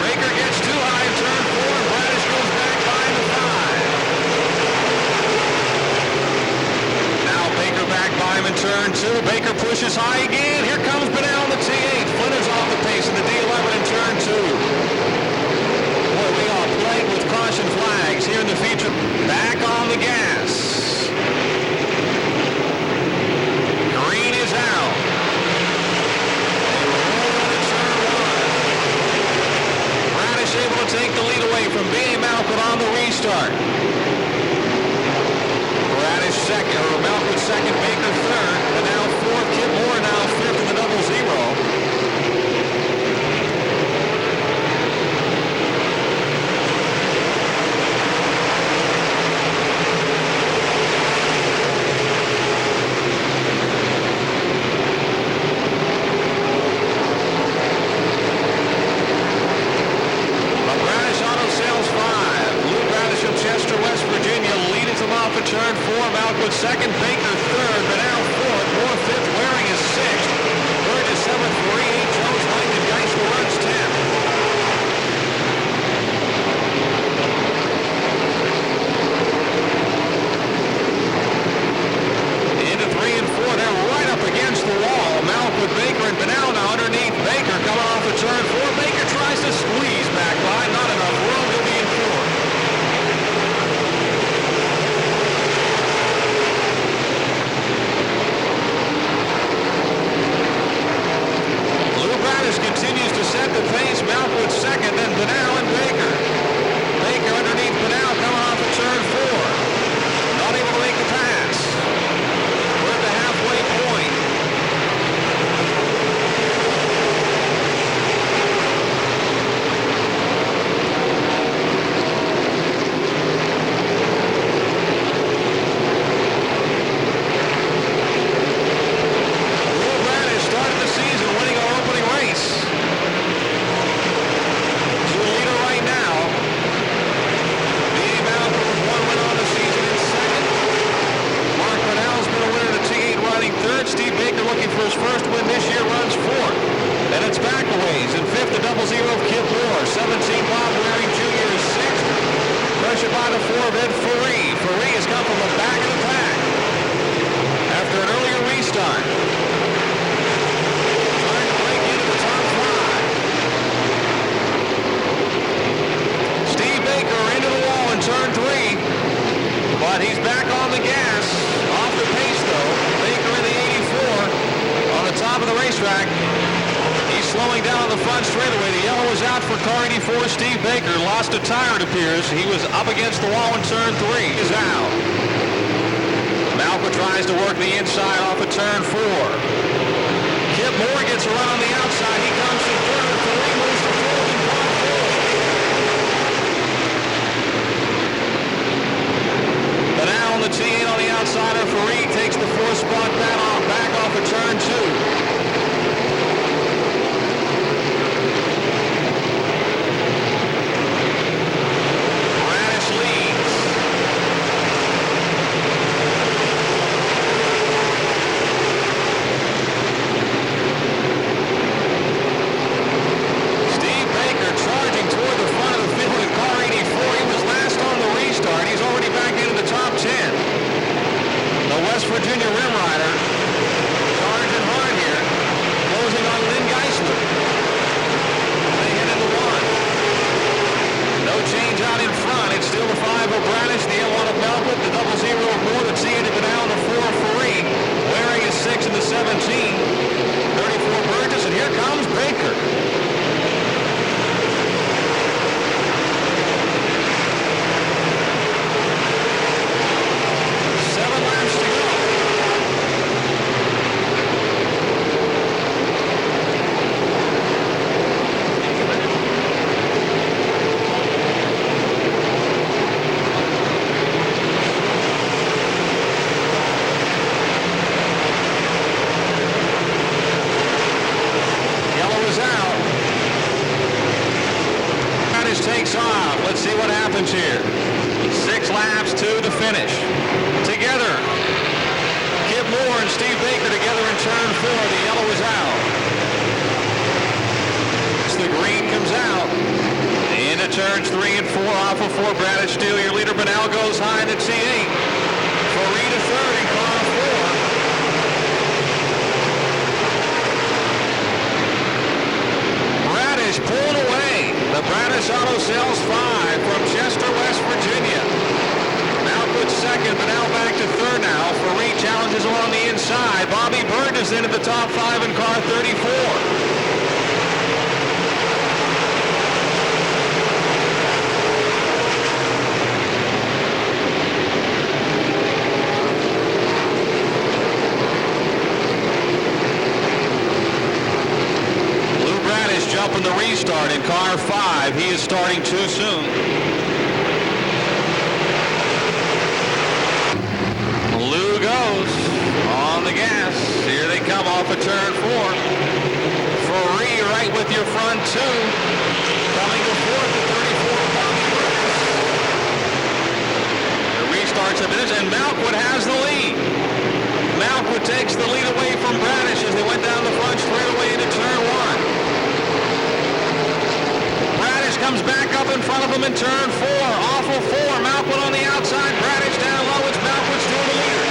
S1: Baker gets too high in turn 4 and Radish goes back behind the 5. Now Baker back by him in turn 2. Baker pushes high again. Here comes Banal in the T8. Flinner's off the pace in the D11 in turn 2. Boy, we are playing with caution flags here in the feature. Back on the gas. Green is out. They roll into turn 1. Radish able to take the lead away from B.A. Malquit on the restart. Radish second, or Malquit second, Baker third, and now fourth, Kip Moore now set the pace. Malkwood second, then Benal and Baker. Baker underneath Benal coming off of turn 4. Not able to make the pass. We're at the halfway point. Steve Baker looking for his first win this year, runs 4th. Then it's back a ways. In 5th, the double zero of Kip Moore. 17, Bob Waring Jr. is 6th. Pressured by the 4 of Ed Faree. Faree has come from the back of the pack after an earlier restart. Trying to break into the top 5. Steve Baker into the wall in turn 3. But he's back on the gas. Off the pace, though. Baker in the 84 on the top of the racetrack. He's slowing down on the front straightaway. The yellow is out for car 84. Steve Baker lost a tire, it appears. He was up against the wall in turn 3. Is out. Malkwood tries to work the inside off of turn 4. Kip Moore gets a run on the outside. He comes to third. Faree moves to fourth and part 4. But now on the T8 on the outsider, Faree takes the 4th spot back off of turn 2. West Virginia Rim Rider, charging hard here, closing on Lynn Geisler. They hit into 1. No change out in front. It's still the 5 of Bradish, the L1 of Malkwood, the double zero of Moore, the T8 of Benal, the 4 of Faree. Waring is 6 in the 17. 34 Burgess, and here comes Baker. Takes off. Let's see what happens here. 6 laps to the finish. Together, Kip Moore and Steve Baker together in turn 4. The yellow is out. As the green comes out. Into turns 3 and 4 off of 4. Bradish still your leader. Benal goes high in the T8. Faree to third in car 4. Bradish pulling away. The Bradish Auto Sales 5 from Chester, West Virginia. Malkwood second, but now back to third now. Faree challenges along the inside. Bobby Bird is into the top 5 in car 34. Jumping the restart in car 5. He is starting too soon. Lou goes on the gas. Here they come off of turn 4. Faree right with your front 2. Coming to 4th at 34. The restarts a bit, and Malkwood has the lead. Malkwood takes the lead away from Bradish as they went down the front straightaway into turn 1. Comes back up in front of him in turn 4. Awful 4. Malkwood on the outside. Bradish down low. It's Malkwood still the leader.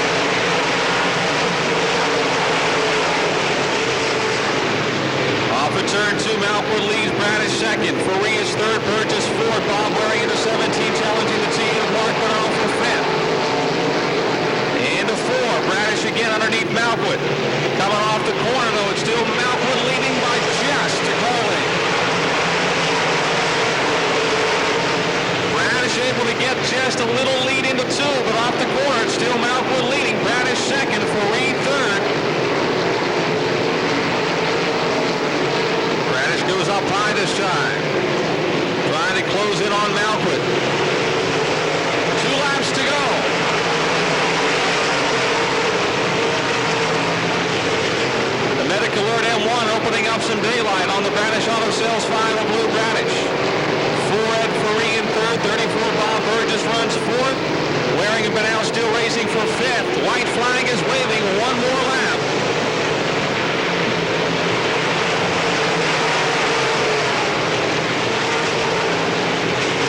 S1: Off of turn 2, Malkwood leads Bradish second. Faree is third. Burgess fourth. Bob Waring into 17, challenging the T8 of Mark Benal for 5th. Into 4. Bradish again underneath Malkwood. Coming off the corner, though, it's still Malkwood leading by just a goal. Alpine this time. Trying to close in on Malquit. 2 laps to go. The Medic Alert M1 opening up some daylight on the Bradish Auto Sales 5 of Blue Bradish. 4 Ed Faree in third, 34 Bob Burgess runs fourth. Waring and Benal still racing for fifth. White flag is waving, 1 more lap.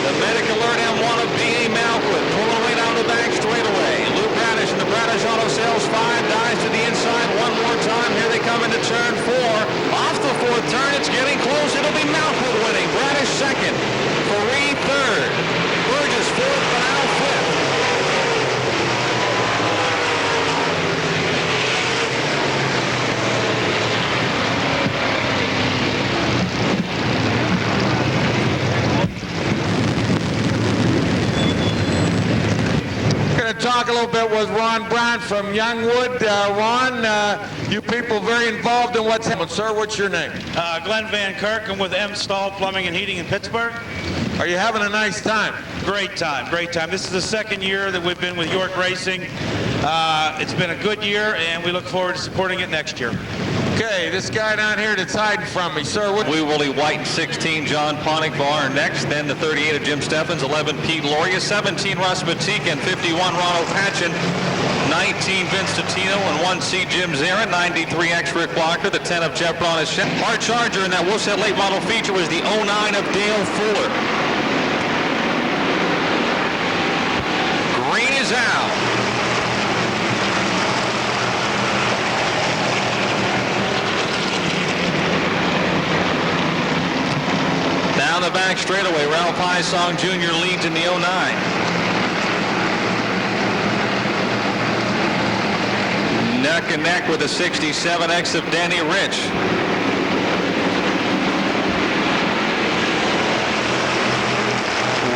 S1: The Medic Alert M1 of B.A. Malquit pulling away down the back straightaway. Lou Bradish and the Bradish Auto Sales 5 dives to the inside one more time. Here they come into turn 4. Off the 4th turn, it's getting close. It'll be Malquit winning. Bradish second. Faree third. Burgess fourth, Benal fifth.
S3: Going to talk a little bit with Ron Brown from Youngwood. Ron, you people very involved in what's happening. Sir, what's your name?
S8: Glenn Van Kirk. I'm with M. Stahl Plumbing and Heating in Pittsburgh.
S3: Are you having a nice time?
S8: Great time, great time. This is the second year that we've been with York Racing. It's been a good year, and we look forward to supporting it next year.
S3: Okay, this guy down here that's hiding from me. Sir, what?
S1: Blue Willie White and 16 John Ponigvar next. Then the 38 of Jim Steffens, 11 Pete Loria, 17 Russ Batik, and 51 Ronald Patchen, 19 Vince Totino, and 1C Jim Zarin, 93X Rick Blocker, the 10 of Jeff Braun. Hard Charger in that Wolfset late model feature was the 09 of Dale Fuller. Green is out. Down the back straightaway, Ralph Highsong Jr. leads in the 09. Neck and neck with the 67X of Danny Rich.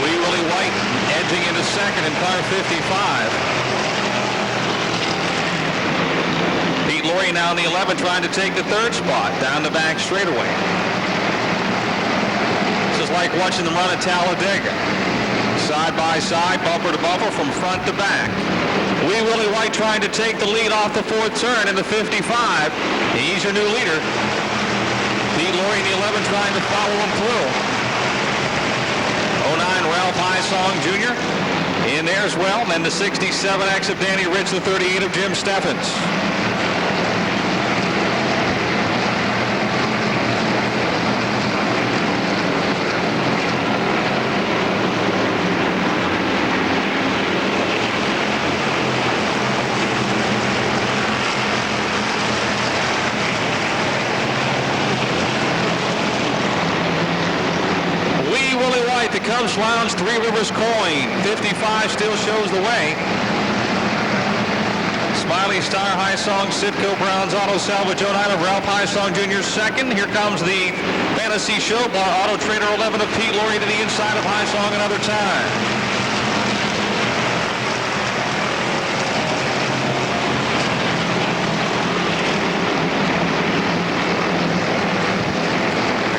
S1: Wee Willie White edging into second in car 55. Pete Loria now in the 11 trying to take the third spot down the back straightaway. Like watching them run at Talladega. Side by side, bumper to bumper, from front to back. Wee Willie White trying to take the lead off the 4th turn in the 55. He's your new leader. Pete Loria in the 11 trying to follow him through. 09 Ralph Highsong Jr. in there as well. And then the 67X of Danny Rich, the 38 of Jim Steffens. The Cubs Lounge, Three Rivers Coin. 55 still shows the way. Smiley Star, Highsong, Sitco, Browns, Auto Salvage, 09 of Ralph Highsong Jr. second. Here comes the Fantasy Show Bar, Auto Trader 11 of Pete Loria to the inside of Highsong another time.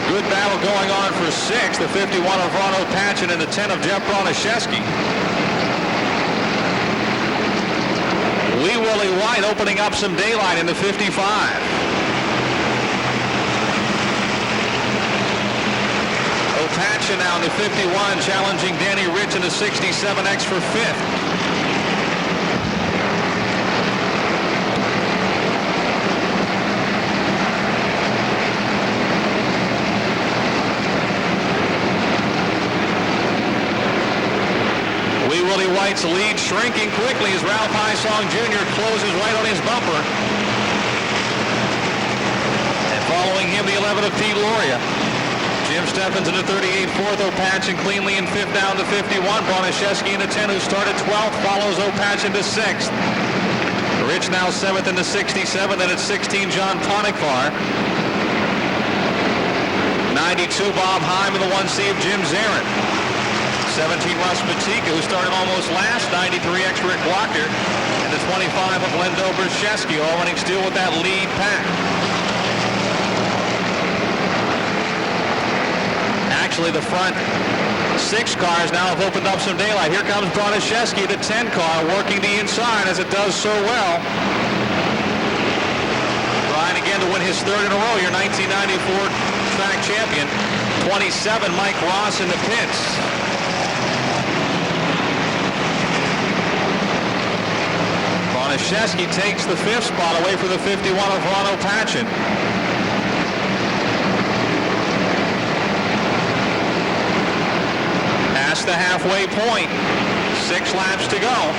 S1: Good battle going on for 6th, the 51 of Ronald Patchen and the 10 of Jeff Broniszewski. Wee Willie White opening up some daylight in the 55. Patchen now in the 51 challenging Danny Rich in the 67X for 5th. Willie White's lead shrinking quickly as Ralph Highsong Jr. closes right on his bumper. And following him, the 11 of Pete Loria. Jim Steffens in the 38, 4th. O'Patchen cleanly in 5th down to 51. Broniszewski in the 10, who started 12th, follows O'Patchen to 6th. Rich now 7th in the 67, then at 16, John Ponigvar. 92, Bob Heim in the 1C of Jim Zarin. 17 Russ Batika, who started almost last, 93X Rick Blocker, and the 25 of Lendo Brzezinski, all running still with that lead pack. Actually, the front 6 cars now have opened up some daylight. Here comes Broniszewski, the 10 car, working the inside as it does so well. Trying again to win his 3rd in a row, your 1994 track champion. 27, Mike Ross in the pits. Broniszewski takes the 5th spot away from the 51 of Ron Opachin. Past the halfway point, 6 laps to go.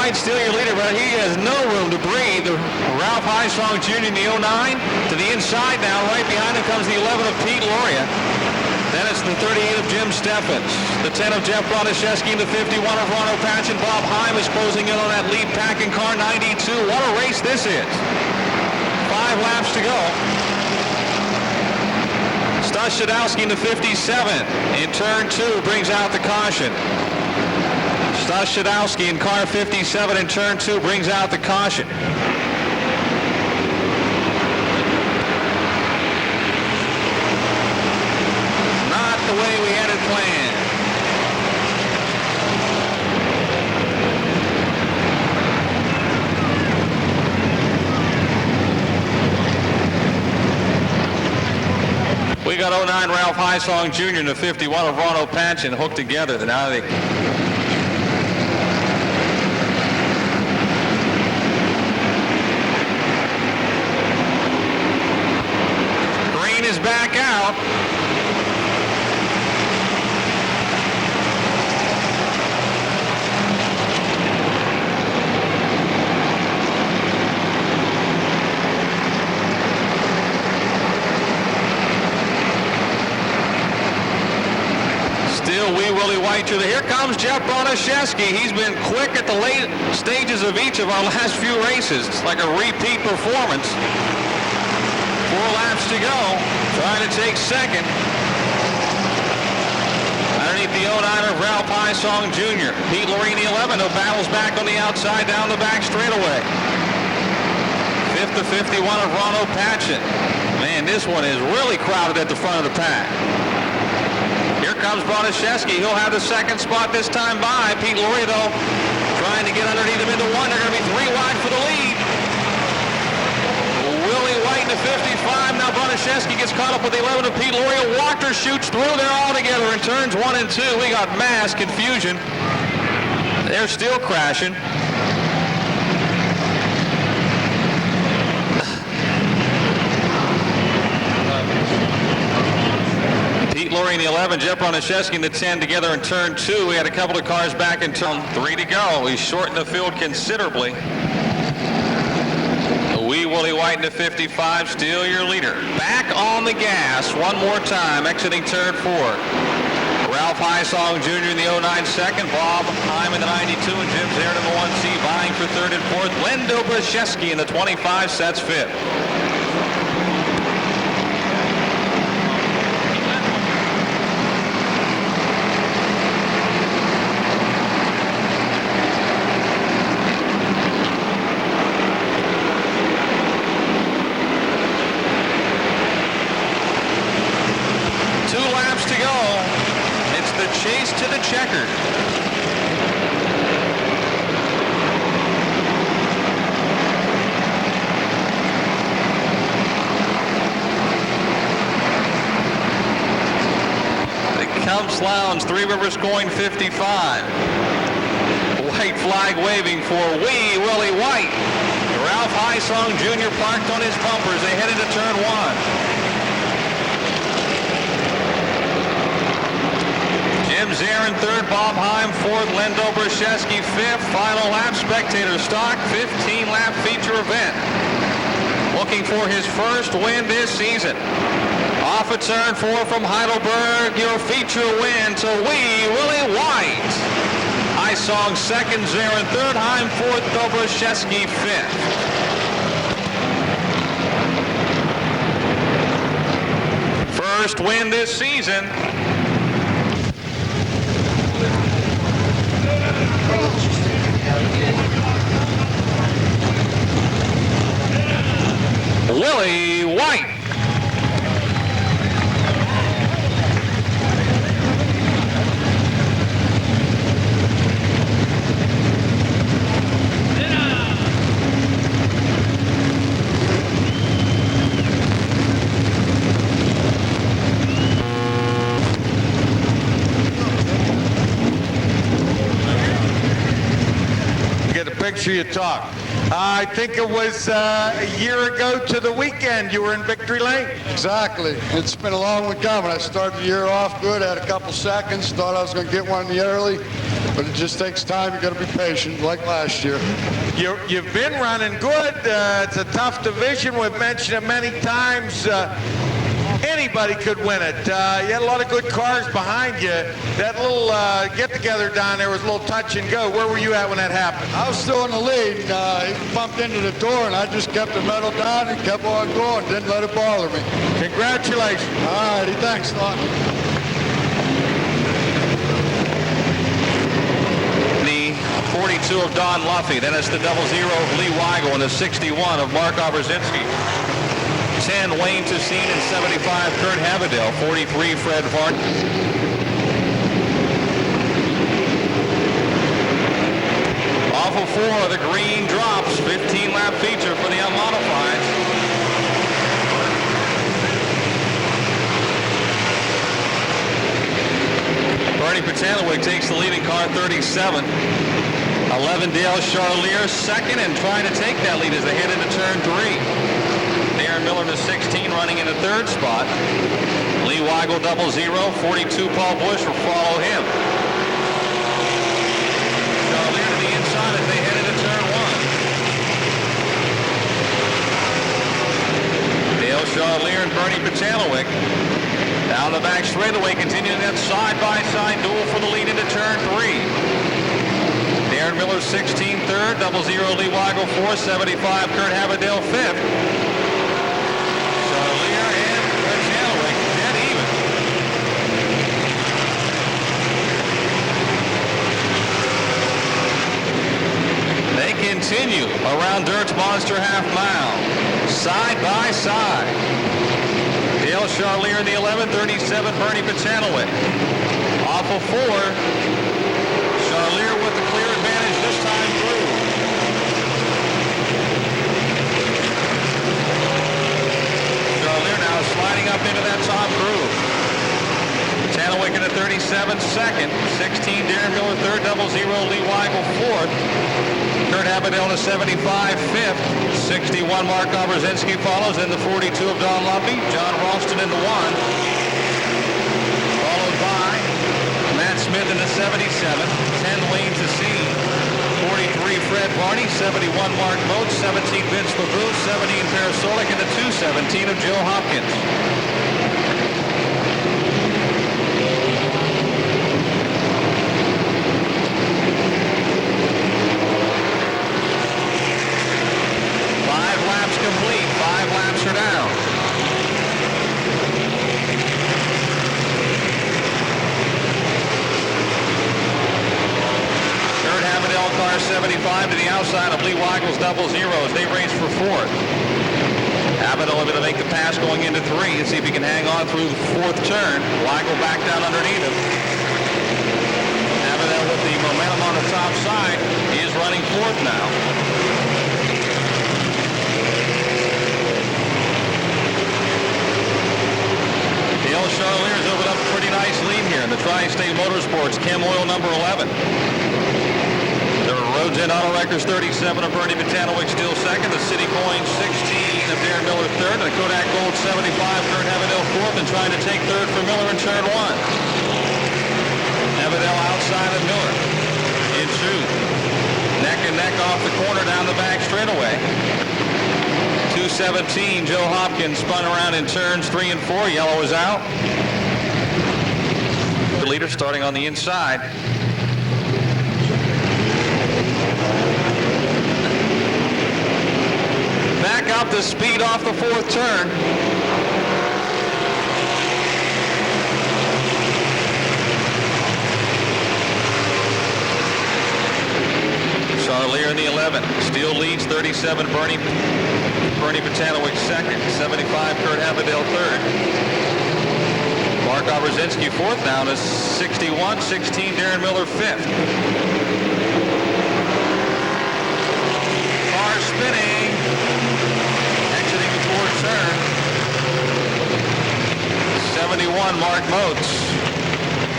S1: Still your leader, but he has no room to breathe. Ralph Hysong Jr. in the 09 to the inside now. Right behind him comes the 11 of Pete Loria. Then it's the 38 of Jim Steffens. The 10 of Jeff Broniszewski and the 51 of Ron Opachin. Bob Heim is closing in on that lead packing car, 92. What a race this is. 5 laps to go. Stas Shadowski in the 57 in turn 2 brings out the caution. Stas Shadowski in car 57 in turn 2 brings out the caution. Not the way we had it planned. We got 09 Ralph Hysong Jr. and the 51 of Ron Opachin hooked together. Now they is back out. Still Wee Willie White to the. Here comes Jeff Broniszewski. He's been quick at the late stages of each of our last few races. It's like a repeat performance. 4 laps to go, trying to take 2nd. Underneath the 09 of Ralph Hysong Jr. Pete Lorini 11, who battles back on the outside down the back straightaway. 5th to 51 of Ron Opachin. Man, this one is really crowded at the front of the pack. Here comes Broniszewski. He'll have the 2nd spot this time by. Pete Lorini, though, trying to get underneath him into 1. They're going to be 3 wide for the lead. Willie White in the 55. Now Broniszewski gets caught up with the 11 of Pete Loria. Walker shoots through. They're all together in turns 1 and 2. We got mass confusion. They're still crashing. Pete Loria in the 11, Jeff Broniszewski in the 10 together in turn 2. We had a couple of cars back in turn 3 to go. We shortened the field considerably. Wee Willie White in the 55, still your leader. Back on the gas one more time, exiting turn 4. Ralph Hysong Jr. in the 09 2nd, Bob Heim in the 92, and Jim Zarin in the 1C, vying for 3rd and 4th. Len Dobraszewski in the 25 sets 5th. Chase to the checkered. The Cubs lounge, Three Rivers going 55. White flag waving for Wee Willie White. Ralph Hysong Jr. parked on his bumpers. They head into turn 1. Jim Zarin 3rd, Bob Heim 4th, Len Dobraszewski 5th. Final lap, spectator stock, 15-lap feature event. Looking for his first win this season. Off at turn 4 from Heidelberg, your feature win to Wee Willie White. Hysong 2nd, Zarin 3rd, Heim 4th, Dobraszewski 5th. first win this season. Willie White.
S3: Get a picture, you talk. I think it was a year ago to the weekend you were in Victory Lane.
S9: Exactly. It's been a long one coming. I started the year off good, had a couple seconds, thought I was going to get one in the early, but it just takes time. You got to be patient, like last year.
S3: You've been running good. It's a tough division. We've mentioned it many times. Anybody could win it. You had a lot of good cars behind you. That little get-together down there was a little touch and go. Where were you at when that happened?
S9: I was still in the lead. He bumped into the door, and I just kept the pedal down and kept on going. Didn't let it bother me.
S3: Congratulations.
S9: All righty, thanks, Don.
S1: The 42 of Don Luffy. Then it's the 00 of Lee Weigel and the 61 of Mark Oberzinski. 10, Wayne Tussine, and 75, Kurt Havadell. 43, Fred Varney. Off of 4, the green drops. 15-lap feature for the unmodifieds. Bernie Patanowicz takes the leading car, 37. 11, Dale Charlier, second, and trying to take that lead as they head into turn 3. Darren Miller to 16, running in the third spot. Lee Weigel 00, 42, Paul Busch will follow him. Charlier to the inside as they head into turn 1. Dale Charlier and Bernie Patanowicz. Down the back straightaway, continuing that side-by-side duel for the lead into turn 3. Darren Miller 16, third, 00, Lee Weigel 4, 75, Kurt Havadell 5th. Continue around Dirt's Monster half mile, side by side. Dale Charlier in the 11, 37, Bernie Patanowicz. Off of 4, Charlier with the clear advantage this time through. Charlier now sliding up into that top groove. Patanowicz in the 37, second. 16, Darren Miller, third, 00, Lee Weigel, fourth. Kurt Havadell to 75, fifth. 61, Mark Oberzinski follows. Then the 42 of Don Lumpy. John Ralston in the 1. Followed by Matt Smith in the 77. 10, Wayne Tussine. 43, Fred Varney. 71, Mark Motes. 17, Vince LeBeau. 17, Parasolik. And the 217 of Joe Hopkins. Complete. 5 laps are down. Kurt Havadell, car 75 to the outside of Lee Weigel's 00 as they race for fourth. Havadell able to make the pass going into 3 and see if he can hang on through the 4th turn. Weigel back down underneath him. Havadell with the momentum on the top side. He is running 4th now. Dale Charlier has opened up a pretty nice lead here in the Tri-State Motorsports Chem Oil number 11. There are Roads End Auto Records 37 of Bernie Patanowicz still second. The City Coins 16 of Darren Miller third. And the Kodak Gold 75, Kurt Havadell fourth. And trying to take third for Miller in turn 1. Havadell outside of Miller. In two. Neck and neck off the corner down the back straightaway. 217, Joe Hopkins spun around in turns 3 and 4. Yellow is out. The leader starting on the inside. Back up the speed off the 4th turn. Charlier in the 11. Steele leads 37. Bernie Patanowick second. 75. Kurt Habadale third. Mark Obrzezinski fourth down to 61. 16. Darren Miller fifth. Car spinning. Exiting the fourth turn. 71. Mark Moats.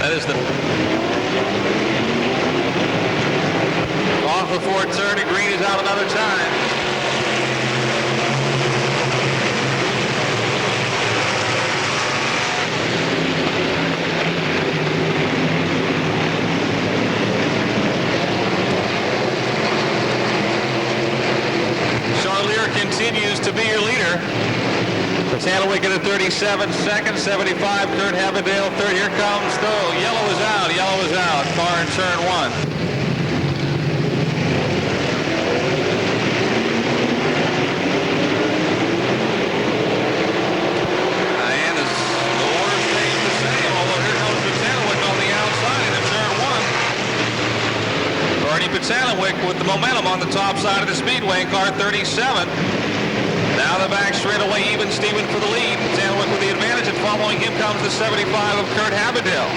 S1: That is the off the fourth turn, and Green is out another time. Charlier continues to be your leader. Patanowick at 37, second, 75, Kurt Habadale, third. Here comes Stowe. Yellow is out, yellow is out. Car in turn one. And the order stays the same, although here comes Patanowick on the outside into turn one. Bernie Patanowick with the momentum on the top side of the Speedway, car 37. Now the back straightaway, even Steven for the lead. Patanowick with the advantage, and following him comes the 75 of Kurt Habadale.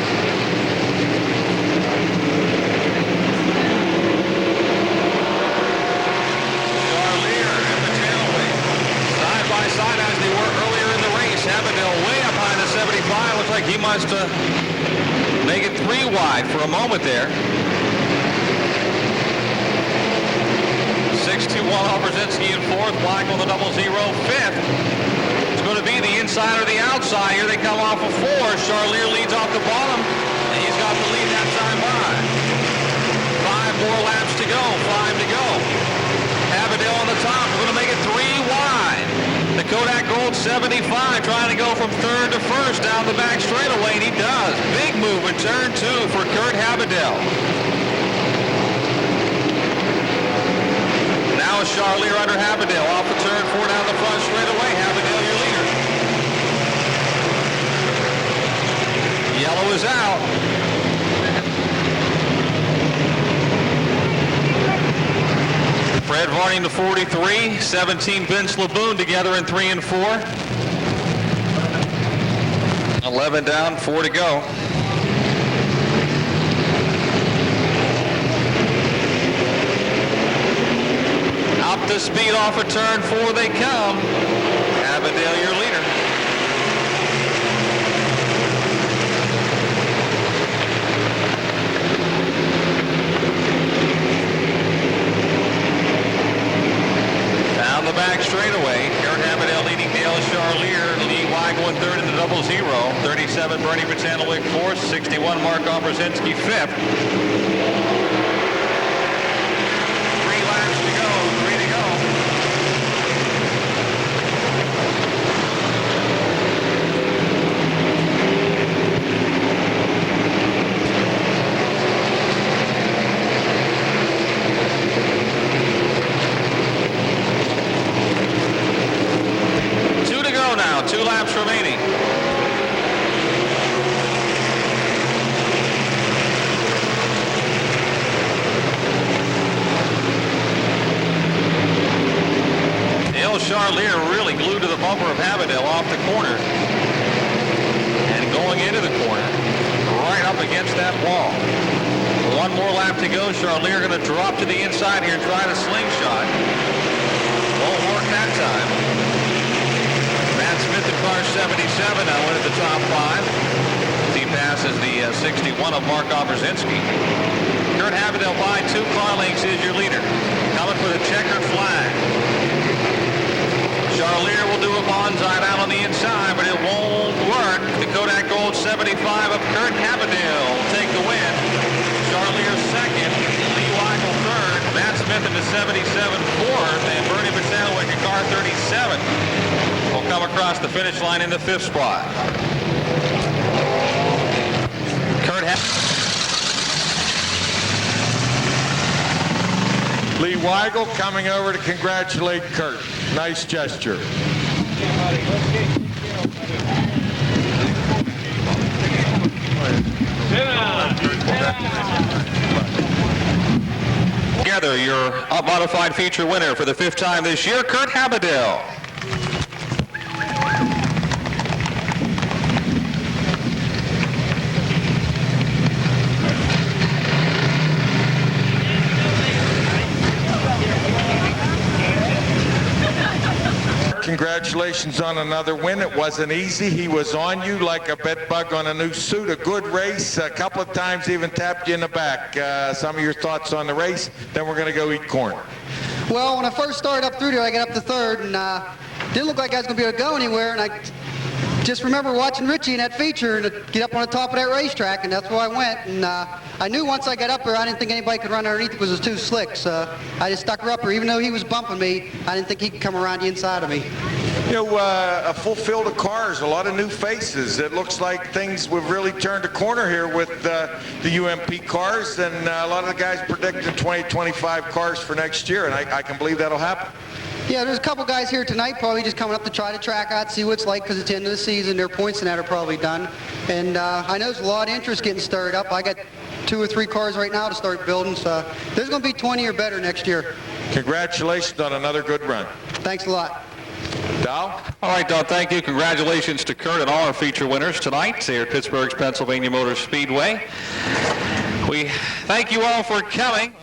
S1: Charlier and Patanowick side by side as they were earlier in the race. Habadale way up behind the 75. Looks like he must make it 3 wide for a moment there. 6-2 Obrzezinski in fourth. Black on the 0-0 fifth. It's going to be the inside or the outside. Here they come off of 4. Charlier leads off the bottom, and he's got the lead that time by. 5 more laps to go. 5 to go. Habadale on the top. We're going to make it 3 wide. The Kodak Gold 75 trying to go from third to first down the back straightaway, and he does. Big move in turn 2 for Kurt Habadale. Now Charlier under Habadale off the turn 4 down the front straightaway. Habadale your leader. Yellow is out. Fred Varney to 43, 17 Vince LeBoon together in 3 and 4. 11 down, 4 to go. Up to speed off of turn 4 they come. Habadale your leader. Down the back straightaway. Kurt Habadale leading Dale Charlier. Lee Weigel in third in the 0-0. 37 Bernie Patanowick fourth. 61 Mark Obrzezinski fifth. 3 laps to go. 3 to go. Now, 2 laps remaining. Dale Charlier really glued to the bumper of Habadale off the corner. And going into the corner, right up against that wall. 1 more lap to go. Charlier going to drop to the inside here and try to slingshot. Won't work that time. Smith in car 77 now in at the top 5. He passes the 61 of Mark Obrzezinski. Kurt Habadale by 2 car lengths is your leader. Coming for the checkered flag. Charlier will do a bonsai out on the inside, but it won't work. The Kodak Gold 75 of Kurt Habadale will take the win. Charlier second. Lee Weigel third. Matt Smith in the 77 fourth. And Bernie Patanowick in car 37. Will come across the finish line in the 5th spot.
S3: Lee Weigel coming over to congratulate Kurt. Nice gesture.
S1: Together, your modified feature winner for the 5th time this year, Kurt Habadell.
S3: Congratulations on another win. It wasn't easy. He was on you like a bed bug on a new suit. A good race. A couple of times even tapped you in the back. Some of your thoughts on the race, then we're going to go eat corn.
S6: Well, when I first started up through there, I got up to third, and didn't look like I was going to be able to go anywhere, and I just remember watching Richie in that feature and get up on the top of that racetrack, and that's where I went. And I knew once I got up there, I didn't think anybody could run underneath because it was too slick. So I just stuck her up there. Even though he was bumping me, I didn't think he could come around the inside of me.
S3: You know, a full field of cars, a lot of new faces. It looks like things we've really turned a corner here with the UMP cars, and a lot of the guys predicting 20, 25 cars for next year, and I can believe that'll happen.
S6: Yeah, there's a couple guys here tonight probably just coming up to try the track out, see what it's like because it's the end of the season. Their points and that are probably done. And I know there's a lot of interest getting stirred up. I got 2 or 3 cars right now to start building, so there's going to be 20 or better next year.
S3: Congratulations on another good run.
S6: Thanks a lot.
S3: Dow?
S1: All right, Don, thank you. Congratulations to Kurt and all our feature winners tonight here at Pittsburgh's Pennsylvania Motor Speedway. We thank you all for coming.